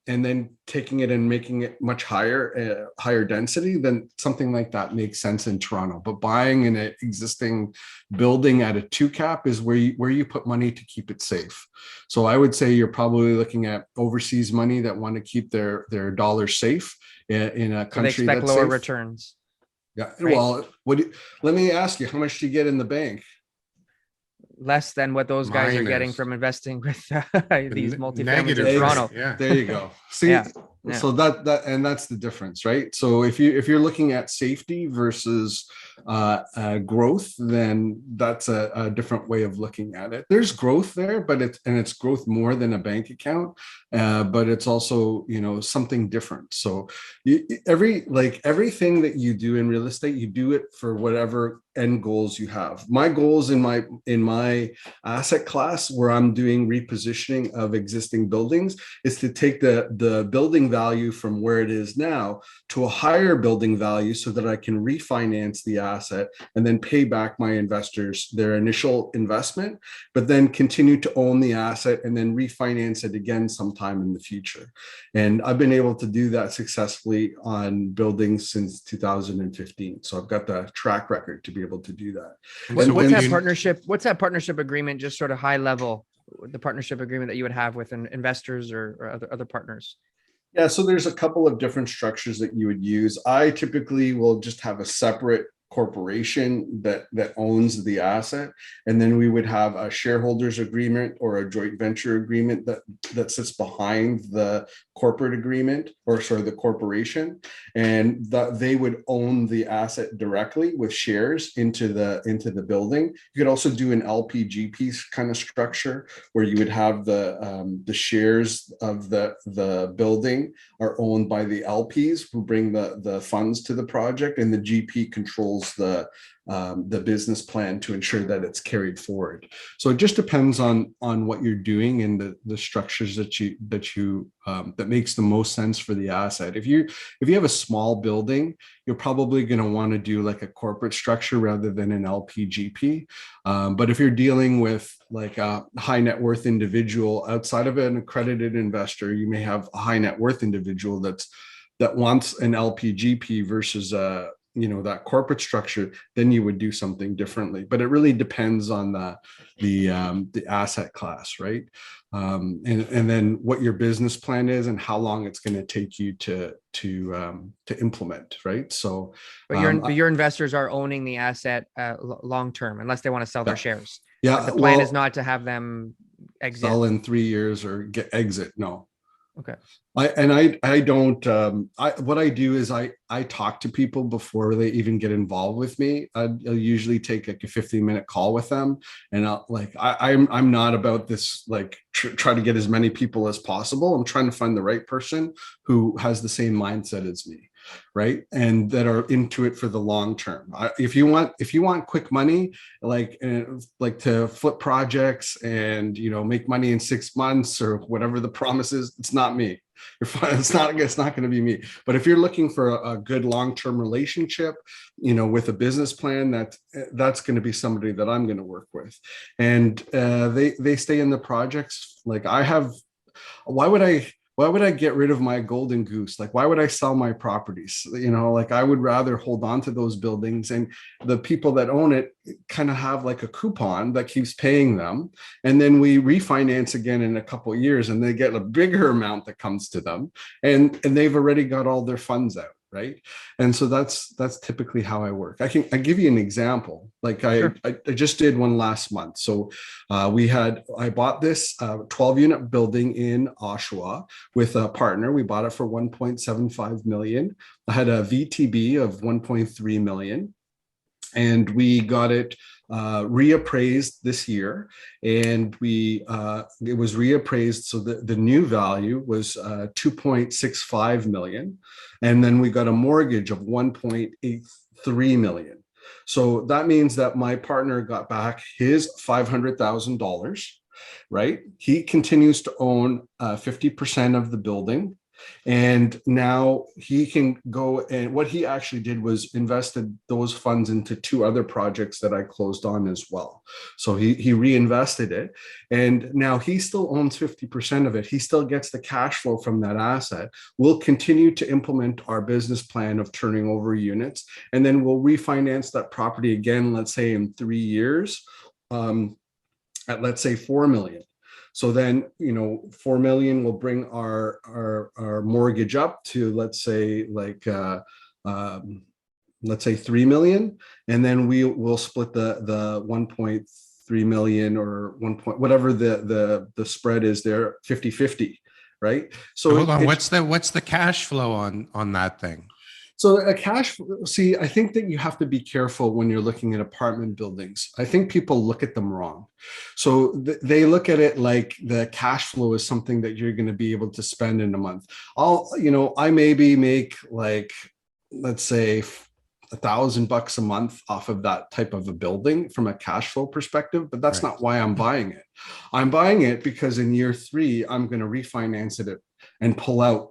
C: and then taking it and making it much higher density, then something like that makes sense in Toronto. But buying an existing building at a 2 cap is where you put money to keep it safe. So I would say you're probably looking at overseas money that want to keep their dollars safe in a
B: So they
C: country
B: expect
C: that's
B: lower
C: safe.
B: returns.
C: Yeah.
B: right?
C: Well, let me ask you, how much do you get in the bank?
B: Less than what those guys are getting
A: Minus.
B: from investing with these multifamilies
A: negative
B: in
A: rate,
B: Toronto.
A: yeah.
C: There you go. See,
B: Yeah, yeah.
C: so that's the difference, right? So if you're looking at safety versus growth, then that's a different way of looking at it. There's growth there, but it's growth more than a bank account, but it's also something different. So everything that you do in real estate, you do it for whatever end goals you have. My goals in my asset class, where I'm doing repositioning of existing buildings, is to take the building value from where it is now to a higher building value, so that I can refinance the asset and then pay back my investors their initial investment, but then continue to own the asset and then refinance it again sometime in the future. And I've been able to do that successfully on buildings since 2015. So I've got the track record to be able to do that.
B: What's that
A: you-
B: partnership? What's that partnership agreement? Just sort of high level, the partnership agreement that you would have with investors or other partners.
C: Yeah, so there's a couple of different structures that you would use. I typically will just have a separate corporation that owns the asset, and then we would have a shareholders agreement or a joint venture agreement that sits behind the corporate agreement, or sorry, the corporation, and that they would own the asset directly with shares into the building. You could also do an LPGP kind of structure, where you would have the shares of the building are owned by the LPs who bring the funds to the project, and the GP controls the business plan to ensure that it's carried forward. So it just depends on what you're doing and the structures that makes the most sense for the asset. If you have a small building, you're probably going to want to do like a corporate structure rather than an LPGP. But if you're dealing with like a high net worth individual outside of an accredited investor, you may have a high net worth individual that wants an LPGP versus that corporate structure, then you would do something differently. But it really depends on the asset class, right? And then what your business plan is and how long it's going to take you to implement, right? So,
B: but your investors are owning the asset long term, unless they want to sell their shares.
C: Yeah,
B: but the plan is not to have them exit.
C: Sell in 3 years or exit. No.
B: Okay.
C: I don't, what I do is I talk to people before they even get involved with me. I'll usually take like a 15-minute call with them. And I'm not about this, like try to get as many people as possible. I'm trying to find the right person who has the same mindset as me. Right. And that are into it for the long term. If you want quick money, like to flip projects and, make money in 6 months or whatever the promise is, it's not me. You're fine. It's not going to be me. But if you're looking for a good long-term relationship, with a business plan, that's going to be somebody that I'm going to work with. And they stay in the projects. Like why would I get rid of my golden goose? Like, why would I sell my properties? Like I would rather hold on to those buildings, and the people that own it kind of have like a coupon that keeps paying them. And then we refinance again in a couple of years and they get a bigger amount that comes to them, and they've already got all their funds out. Right. And so that's typically how I work. I give you an example. Like
B: Sure.
C: I just did one last month. So I bought this 12-unit building in Oshawa with a partner. We bought it for 1.75 million. I had a VTB of 1.3 million. And we got it reappraised this year, and it was reappraised. So the new value was 2.65 million, and then we got a mortgage of 1.83 million. So that means that my partner got back his $500,000. Right? He continues to own 50% of the building. And now he can go, and what he actually did was invested those funds into 2 other projects that I closed on as well. So he reinvested it, and now he still owns 50% of it. He still gets the cash flow from that asset. We'll continue to implement our business plan of turning over units, and then we'll refinance that property again, let's say in 3 years, at let's say 4 million. So then, 4 million will bring our mortgage up to, let's say, let's say 3 million. And then we'll split the 1.3 million or whatever the spread is there, 50-50, right? So
A: hold on, what's the cash flow on that thing?
C: So I think that you have to be careful when you're looking at apartment buildings. I think people look at them wrong. So they look at it like the cash flow is something that you're going to be able to spend in a month. I maybe make like, let's say $1,000 a month off of that type of a building from a cash flow perspective, but that's not why I'm buying it. I'm buying it because in year 3, I'm going to refinance it and pull out.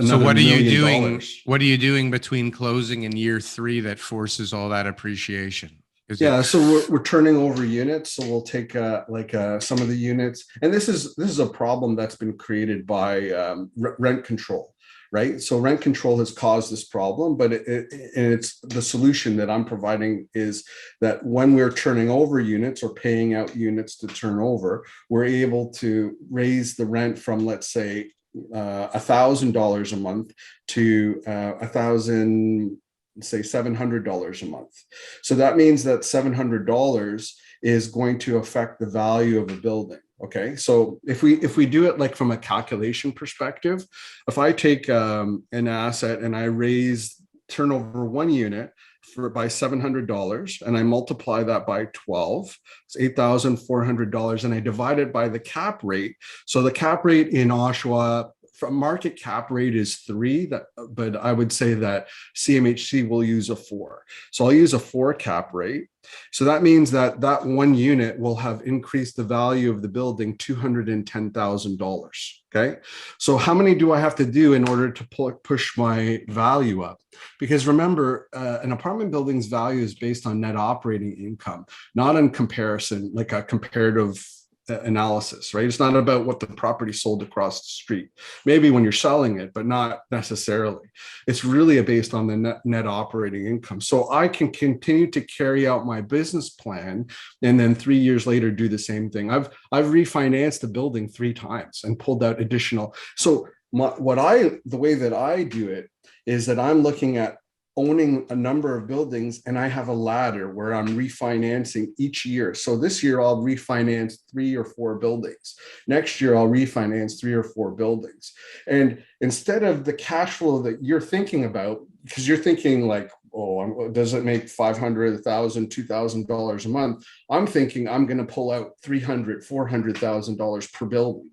A: So what are you doing? What are you doing between closing and year 3 that forces all that appreciation?
C: So we're turning over units. So we'll take some of the units, and this is a problem that's been created by rent control, right? So rent control has caused this problem, but it's the solution that I'm providing is that when we're turning over units or paying out units to turn over, we're able to raise the rent from, let's say, $1,000 a month to $700 a month. So that means that $700 is going to affect the value of a building. Okay, so if we do it like from a calculation perspective, if I take an asset and I turn over 1 unit by $700 and I multiply that by 12, it's $8,400, and I divide it by the cap rate. So the cap rate in Oshawa from market cap rate is 3, but I would say that CMHC will use a 4. So I'll use a 4 cap rate. So that means that 1 unit will have increased the value of the building $210,000. Okay. So how many do I have to do in order to push my value up? Because remember, an apartment building's value is based on net operating income, not in comparison, like a comparative analysis, right? It's not about what the property sold across the street. Maybe when you're selling it, but not necessarily. It's really based on the net operating income. So I can continue to carry out my business plan, and then 3 years later do the same thing. I've refinanced the building 3 times and pulled out additional. So the way that I do it is that I'm looking at owning a number of buildings, and I have a ladder where I'm refinancing each year. So this year I'll refinance 3 or 4 buildings. Next year I'll refinance 3 or 4 buildings. And instead of the cash flow that you're thinking about, because you're thinking like, oh, does it make $500, $1,000, $2,000 a month? I'm thinking I'm going to pull out $300,000, $400,000 per building.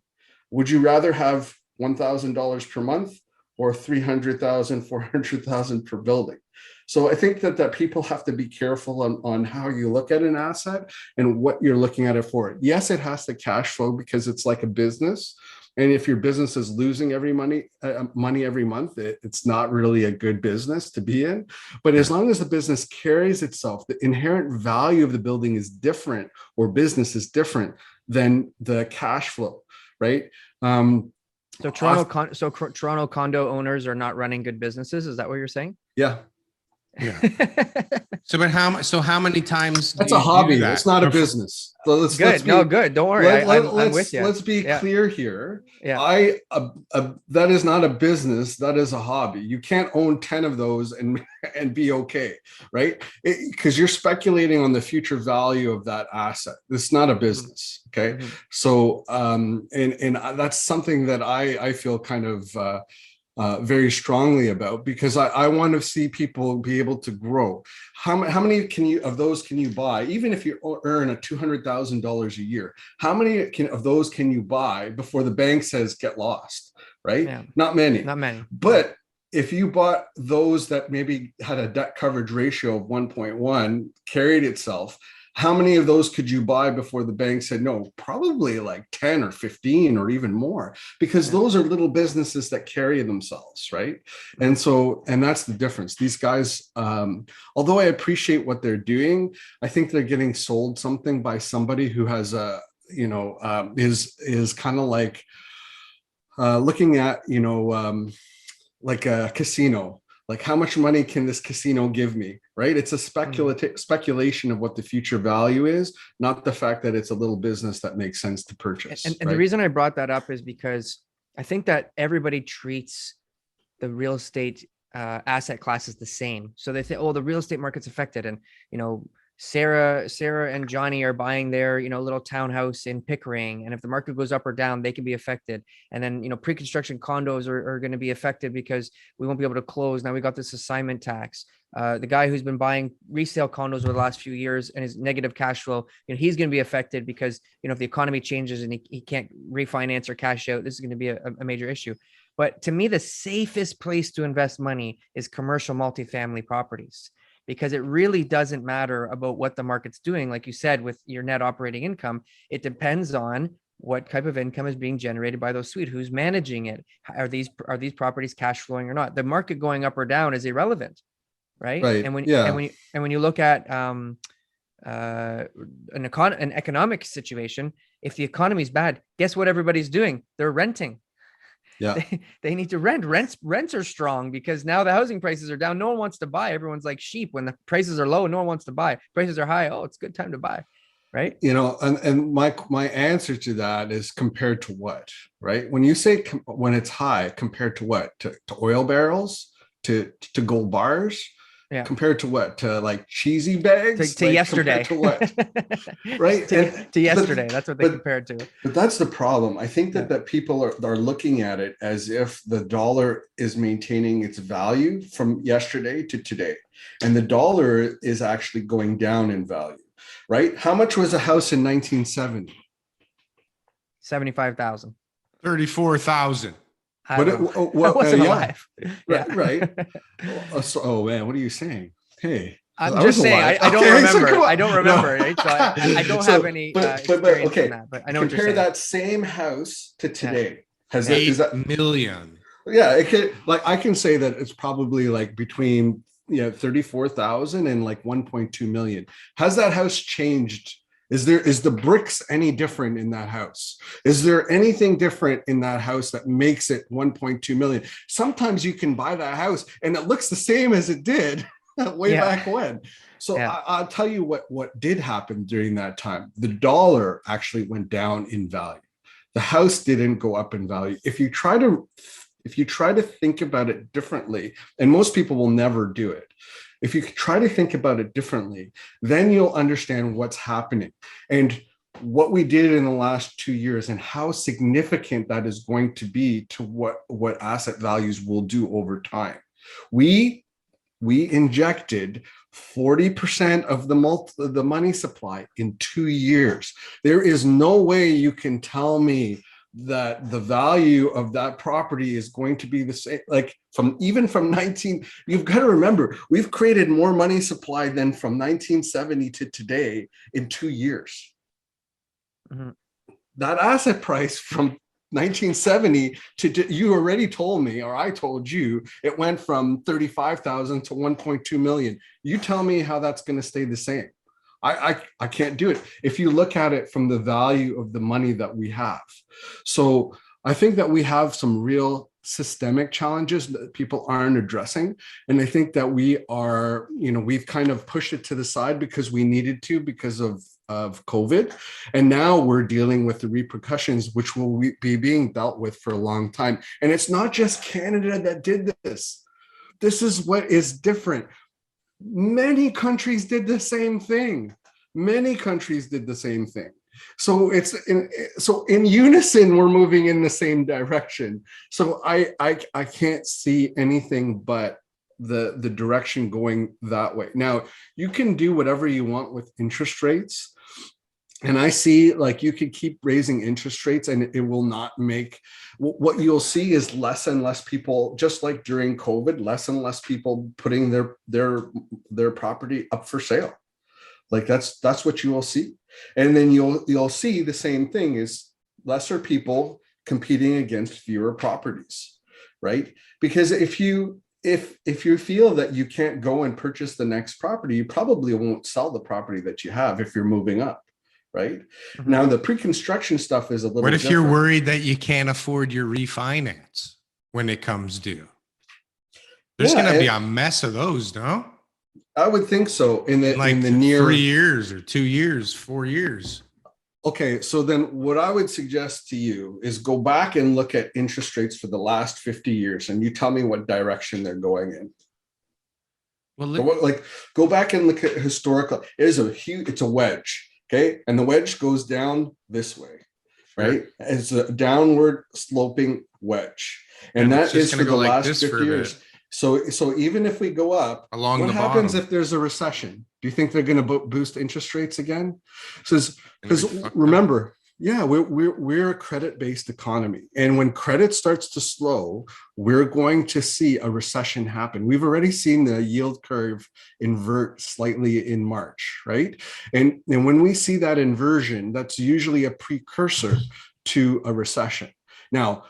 C: Would you rather have $1,000 per month or $300,000, $400,000 per building? So I think that people have to be careful on how you look at an asset and what you're looking at it for. Yes, it has to cash flow because it's like a business. And if your business is losing money every month, it's not really a good business to be in. But as long as the business carries itself, the inherent value of the building is different, or business is different than the cash flow, right?
B: So Toronto condo owners are not running good businesses. Is that what you're saying?
C: Yeah.
A: Yeah. So how many times
C: that's a hobby. It's not a business. So let's
B: good. Don't worry. I'm with you.
C: Let's be clear here.
B: Yeah.
C: That is not a business. That is a hobby. You can't own 10 of those and be okay, right? Because you're speculating on the future value of that asset. It's not a business. Okay.
B: Mm-hmm.
C: So and that's something that I feel kind of very strongly about, because I want to see people be able to grow. How many of those can you buy? Even if you earn $200,000 a year, how many of those can you buy before the bank says get lost, right?
B: Yeah.
C: Not many. But if you bought those that maybe had a debt coverage ratio of 1.1, carried itself, how many of those could you buy before the bank said no? Probably like 10 or 15 or even more, because those are little businesses that carry themselves, right? And that's the difference. These guys, although I appreciate what they're doing, I think they're getting sold something by somebody who has is kind of like looking at, like a casino. Like, how much money can this casino give me, right? It's a speculation of what the future value is, not the fact that it's a little business that makes sense to purchase.
B: And the reason I brought that up is because I think that everybody treats the real estate asset classes the same. So they say, oh, the real estate market's affected. And, Sarah and Johnny are buying their, little townhouse in Pickering. And if the market goes up or down, they can be affected. And then, pre-construction condos are going to be affected because we won't be able to close. Now we got this assignment tax. The guy who's been buying resale condos over the last few years and his negative cash flow, he's going to be affected because, if the economy changes and he can't refinance or cash out, this is going to be a major issue. But to me, the safest place to invest money is commercial multifamily properties, because it really doesn't matter about what the market's doing. Like you said, with your net operating income, it depends on what type of income is being generated by those suites, who's managing it. Are these properties cash flowing or not? The market going up or down is irrelevant, right? And when you look at an economic situation, if the economy is bad, guess what everybody's doing? They're renting.
C: Yeah,
B: they need to rent. Rents are strong because now the housing prices are down. No one wants to buy. Everyone's like sheep. When the prices are low, no one wants to buy. Prices are high. Oh, it's a good time to buy, right?
C: And my answer to that is compared to what, right? When you say when it's high, compared to what? To oil barrels, to gold bars. Yeah. Compared to what? To like cheesy bags?
B: To yesterday.
C: To what? Right?
B: to yesterday. That's what they compared to.
C: But that's the problem. I think that people are looking at it as if the dollar is maintaining its value from yesterday to today. And the dollar is actually going down in value, right? How much was a house in 1970?
B: 75,000.
A: 34,000.
B: I wasn't alive.
C: Right. Oh man, what are you saying? Hey,
B: I'm just saying. I don't remember. So I don't remember. No. Right? So I don't have any experience in that. But I know.
C: Compare that same house to today.
A: Has $8 million?
C: Yeah, it could. Like I can say that it's probably like between 34,000 and like 1.2 million. Has that house changed Is the bricks any different in that house? Is there anything different in that house that makes it 1.2 million? Sometimes you can buy that house and it looks the same as it did way back when. So I'll tell you what did happen during that time. The dollar actually went down in value. The house didn't go up in value. If you try to think about it differently, and most people will never do it, if you try to think about it differently, then you'll understand what's happening and what we did in the last 2 years and how significant that is going to be to what asset values will do over time. We injected 40% of the money supply in 2 years. There is no way you can tell me that the value of that property is going to be the same. Like from 19, you've got to remember, we've created more money supply than from 1970 to today in 2 years. Mm-hmm. That asset price from 1970 to, you already told me, or I told you, it went from 35,000 to 1.2 million. You tell me how that's going to stay the same. I can't do it if you look at it from the value of the money that we have. So I think that we have some real systemic challenges that people aren't addressing. And I think that we are, we've kind of pushed it to the side because we needed to, because of COVID. And now we're dealing with the repercussions, which will be being dealt with for a long time. And it's not just Canada that did this. This is what is different. Many countries did the same thing. So in unison, we're moving in the same direction. So I can't see anything but the direction going that way. Now, you can do whatever you want with interest rates. And I see, like, you could keep raising interest rates and it will not make, what you'll see is less and less people, just like during COVID, less and less people putting their property up for sale. Like that's what you will see. And then you'll see the same thing is lesser people competing against fewer properties, right? Because if you feel that you can't go and purchase the next property, you probably won't sell the property that you have if you're moving up. Right. Mm-hmm. Now, the pre-construction stuff is a little.
A: What if you're worried that you can't afford your refinance when it comes due? There's going to be a mess of those, no?
C: I would think so. In the near
A: 3 years or 2 years, 4 years.
C: Okay, so then what I would suggest to you is go back and look at interest rates for the last 50 years, and you tell me what direction they're going in. Well, go back and look at historical. It's a wedge. Okay, and the wedge goes down this way, right? It's a downward sloping wedge, and that is for the last 50 years. So even if we go up, what happens if there's a recession? Do you think they're going to boost interest rates again? Because remember, we're a credit-based economy, and when credit starts to slow, we're going to see a recession happen. We've already seen the yield curve invert slightly in March, right? And when we see that inversion, that's usually a precursor to a recession. Now,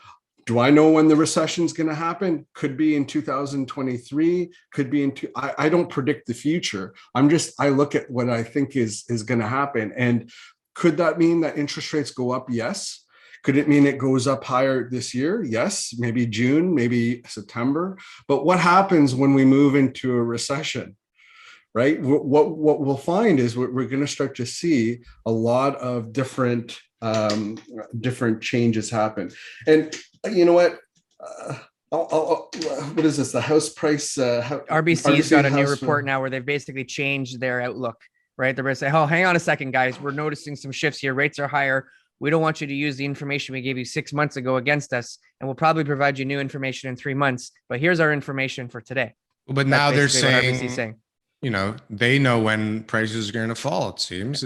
C: do I know when the recession is going to happen? Could be in 2023, could be I don't predict the future. I look at what I think is going to happen. And could that mean that interest rates go up? Yes. Could it mean it goes up higher this year? Yes. Maybe June, maybe September. But what happens when we move into a recession? Right? What we'll find is we're going to start to see a lot of different changes happen. And you know what? What is this? The house price?
B: RBC's got a new report now where they've basically changed their outlook. Right? They're going to say, "Oh, hang on a second, guys. We're noticing some shifts here. Rates are higher. We don't want you to use the information we gave you 6 months ago against us, and we'll probably provide you new information in 3 months. But here's our information for today."
A: But now they're saying, they know when prices are going to fall. It seems.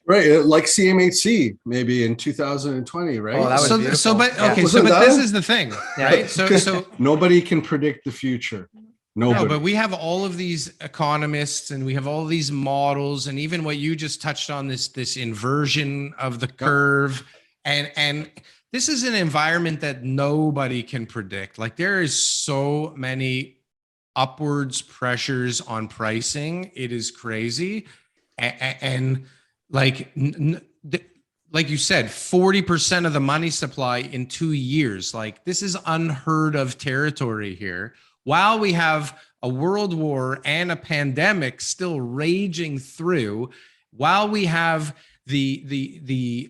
C: Right, like CMHC maybe in 2020, right?
B: Oh, that was beautiful.
A: But this is the thing, right? So
C: nobody can predict the future. Nobody.
A: No, but we have all of these economists and we have all these models, and even what you just touched on, this inversion of the curve, and this is an environment that nobody can predict. Like, there is so many upwards pressures on pricing. It is crazy. And like, like you said, 40% of the money supply in 2 years. Like, this is unheard of territory here. While we have a world war and a pandemic still raging through, while we have the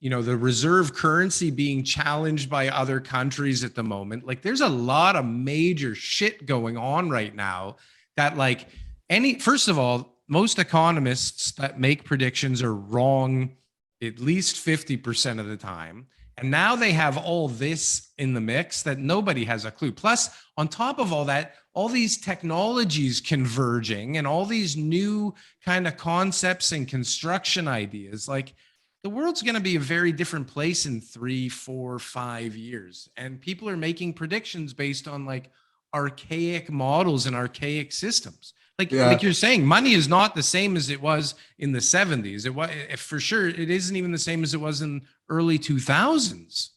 A: reserve currency being challenged by other countries at the moment, like, there's a lot of major shit going on right now that, like, first of all, most economists that make predictions are wrong at least 50% of the time. And now they have all this in the mix that nobody has a clue. Plus, on top of all that, all these technologies converging and all these new kind of concepts and construction ideas, like, the world's going to be a very different place in 3, 4, 5 years. And people are making predictions based on, like, archaic models and archaic systems. Like you're saying, money is not the same as it was in the 70s. It was, for sure, it isn't even the same as it was in early 2000s.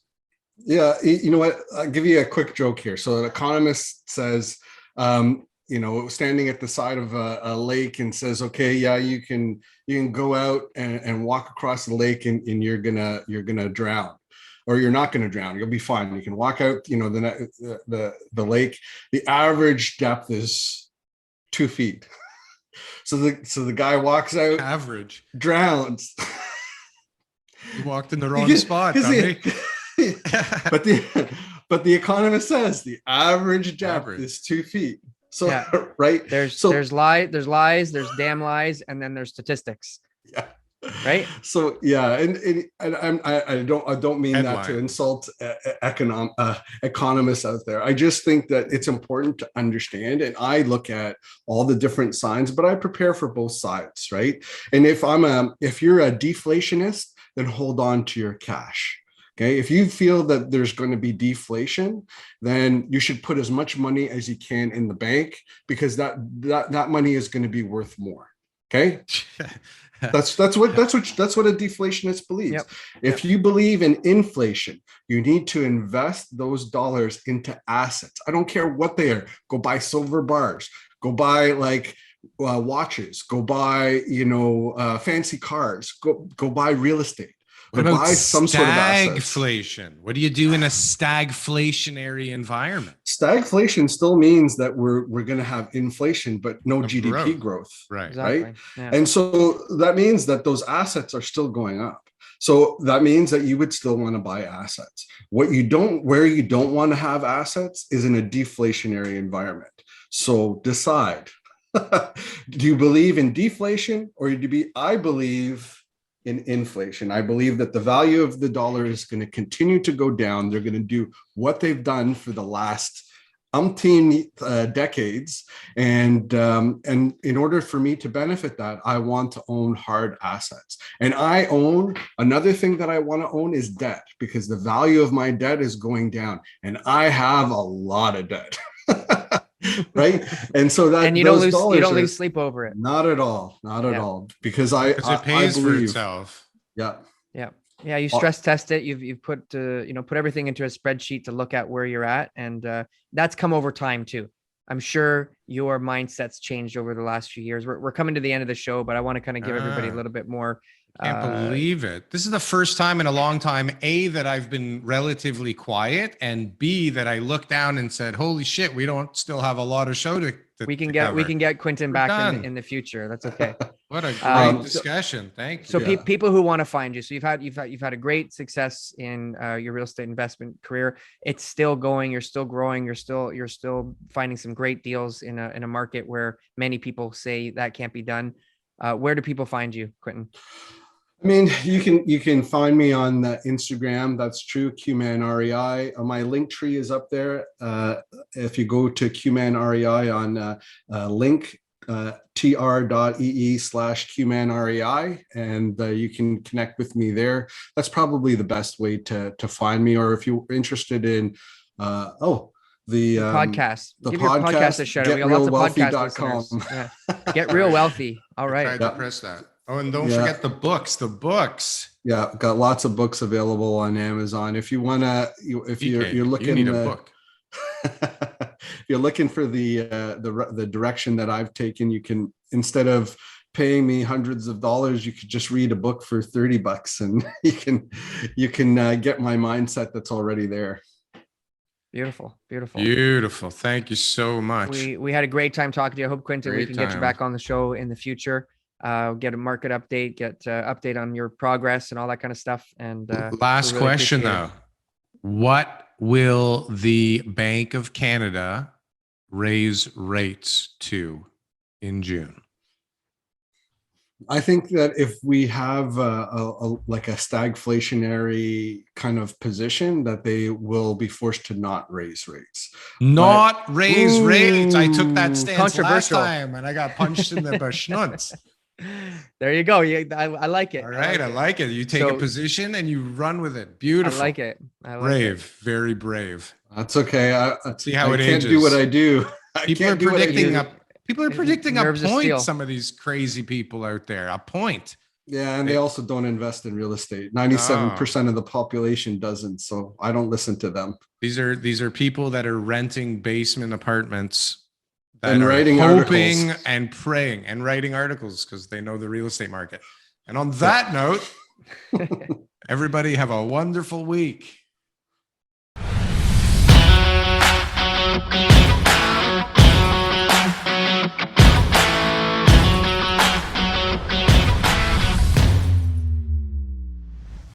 C: Yeah, you know what? I'll give you a quick joke here. So an economist says, standing at the side of a lake and says, okay, yeah, you can go out and walk across the lake and you're gonna drown. Or you're not going to drown. You'll be fine. You can walk out, the lake. The average depth is 2 feet. So the guy walks out,
A: average,
C: drowns.
A: You walked in the wrong spot, dummy.
C: but the economist says the average depth is 2 feet. So yeah. Right,
B: there's lies, there's damn lies, and then there's statistics.
C: Yeah.
B: Right.
C: So yeah, and I don't mean that to insult economists out there. I just think that it's important to understand, and I look at all the different signs, but I prepare for both sides, right? And if you're a deflationist, then hold on to your cash. Okay, if you feel that there's going to be deflation, then you should put as much money as you can in the bank, because that money is going to be worth more. Okay. That's what a deflationist believes. Yep. If you believe in inflation, you need to invest those dollars into assets. I don't care what they are. Go buy silver bars. Go buy watches. Go buy fancy cars. Go buy real estate.
A: What about some sort of stagflation? What do you do in a stagflationary environment?
C: Stagflation still means that we're going to have inflation, but no GDP growth.
A: Right.
B: Exactly.
C: Right.
B: Yeah.
C: And so that means that those assets are still going up. So that means that you would still want to buy assets. Where you don't want to have assets is in a deflationary environment. So decide. Do you believe in deflation, or I believe in inflation? I believe that the value of the dollar is going to continue to go down. They're going to do what they've done for the last umpteen decades. And in order for me to benefit that, I want to own hard assets. And another thing that I want to own is debt, because the value of my debt is going down. And I have a lot of debt. Right. And so that
B: you don't lose sleep over it.
C: Not at all. Not at all. Because
A: it pays for itself.
C: Yeah.
B: Yeah. Yeah. You stress test it. You've put everything into a spreadsheet to look at where you're at. And that's come over time too. I'm sure your mindset's changed over the last few years. We're coming to the end of the show, but I want to kind of give everybody a little bit more.
A: Can't believe it. This is the first time in a long time, A, that I've been relatively quiet, and B, that I looked down and said, holy shit, we don't still have a lot of show to
B: we can get Quentin back in the future. That's okay.
A: What a great discussion. Thank you.
B: So people who want to find you, so you've had a great success in your real estate investment career. It's still going, you're still growing, you're still finding some great deals in a market where many people say that can't be done. Where do people find you, Quentin?
C: I mean, you can find me on Instagram. That's true. QManREI. My link tree is up there. If you go to QManREI on link tr.ee/QManREI, and you can connect with me there. That's probably the best way to find me. Or if you're interested in the
B: podcast.
C: The
B: Give
C: podcast,
B: your podcast a shout out. We got lots of podcast listeners. Yeah. Get real wealthy. All right.
A: I tried to press that. Oh, and don't forget the books. The books.
C: Yeah, got lots of books available on Amazon. If you wanna, you're looking,
A: you need a book.
C: If you're looking for the direction that I've taken, you can, instead of paying me hundreds of dollars, you could just read a book for $30 and you can get my mindset that's already there.
B: Beautiful, beautiful.
A: Beautiful. Thank you so much.
B: We had a great time talking to you. I hope, Quentin, we
A: Great
B: can get you
A: time.
B: back on the show in the future. Get a market update, get update on your progress and all that kind of stuff. And
A: Last
B: we really
A: question
B: appreciate it.
A: though. What will the Bank of Canada raise rates to in June?
C: I think that if we have like a stagflationary kind of position, that they will be forced to not raise rates.
A: Not raise rates. I took that
C: Ooh,
A: stance last
B: controversial.
A: time and I got punched in the schnutz.
B: There you go. I like it.
A: All right, I like it. You take a
B: So-
A: position and you run with it.
B: I
A: Beautiful.
B: like it. I like
A: Brave,
B: it.
A: very brave.
C: That's okay. I
A: See how
C: I
A: it
C: can't do
A: ages.
C: what I do. I
A: People are
C: can't do what I
A: predicting
C: do.
A: people are predicting a
B: Nerves of steel.
A: point. Some of these crazy people out there, a point.
C: Yeah, and they also don't invest in real estate. 97% of the population doesn't, so I don't listen to them.
A: These are people that are renting basement apartments that
C: And
A: are
C: writing
A: hoping
C: articles.
A: and praying and writing articles because they know the real estate market. And on that note, everybody have a wonderful week.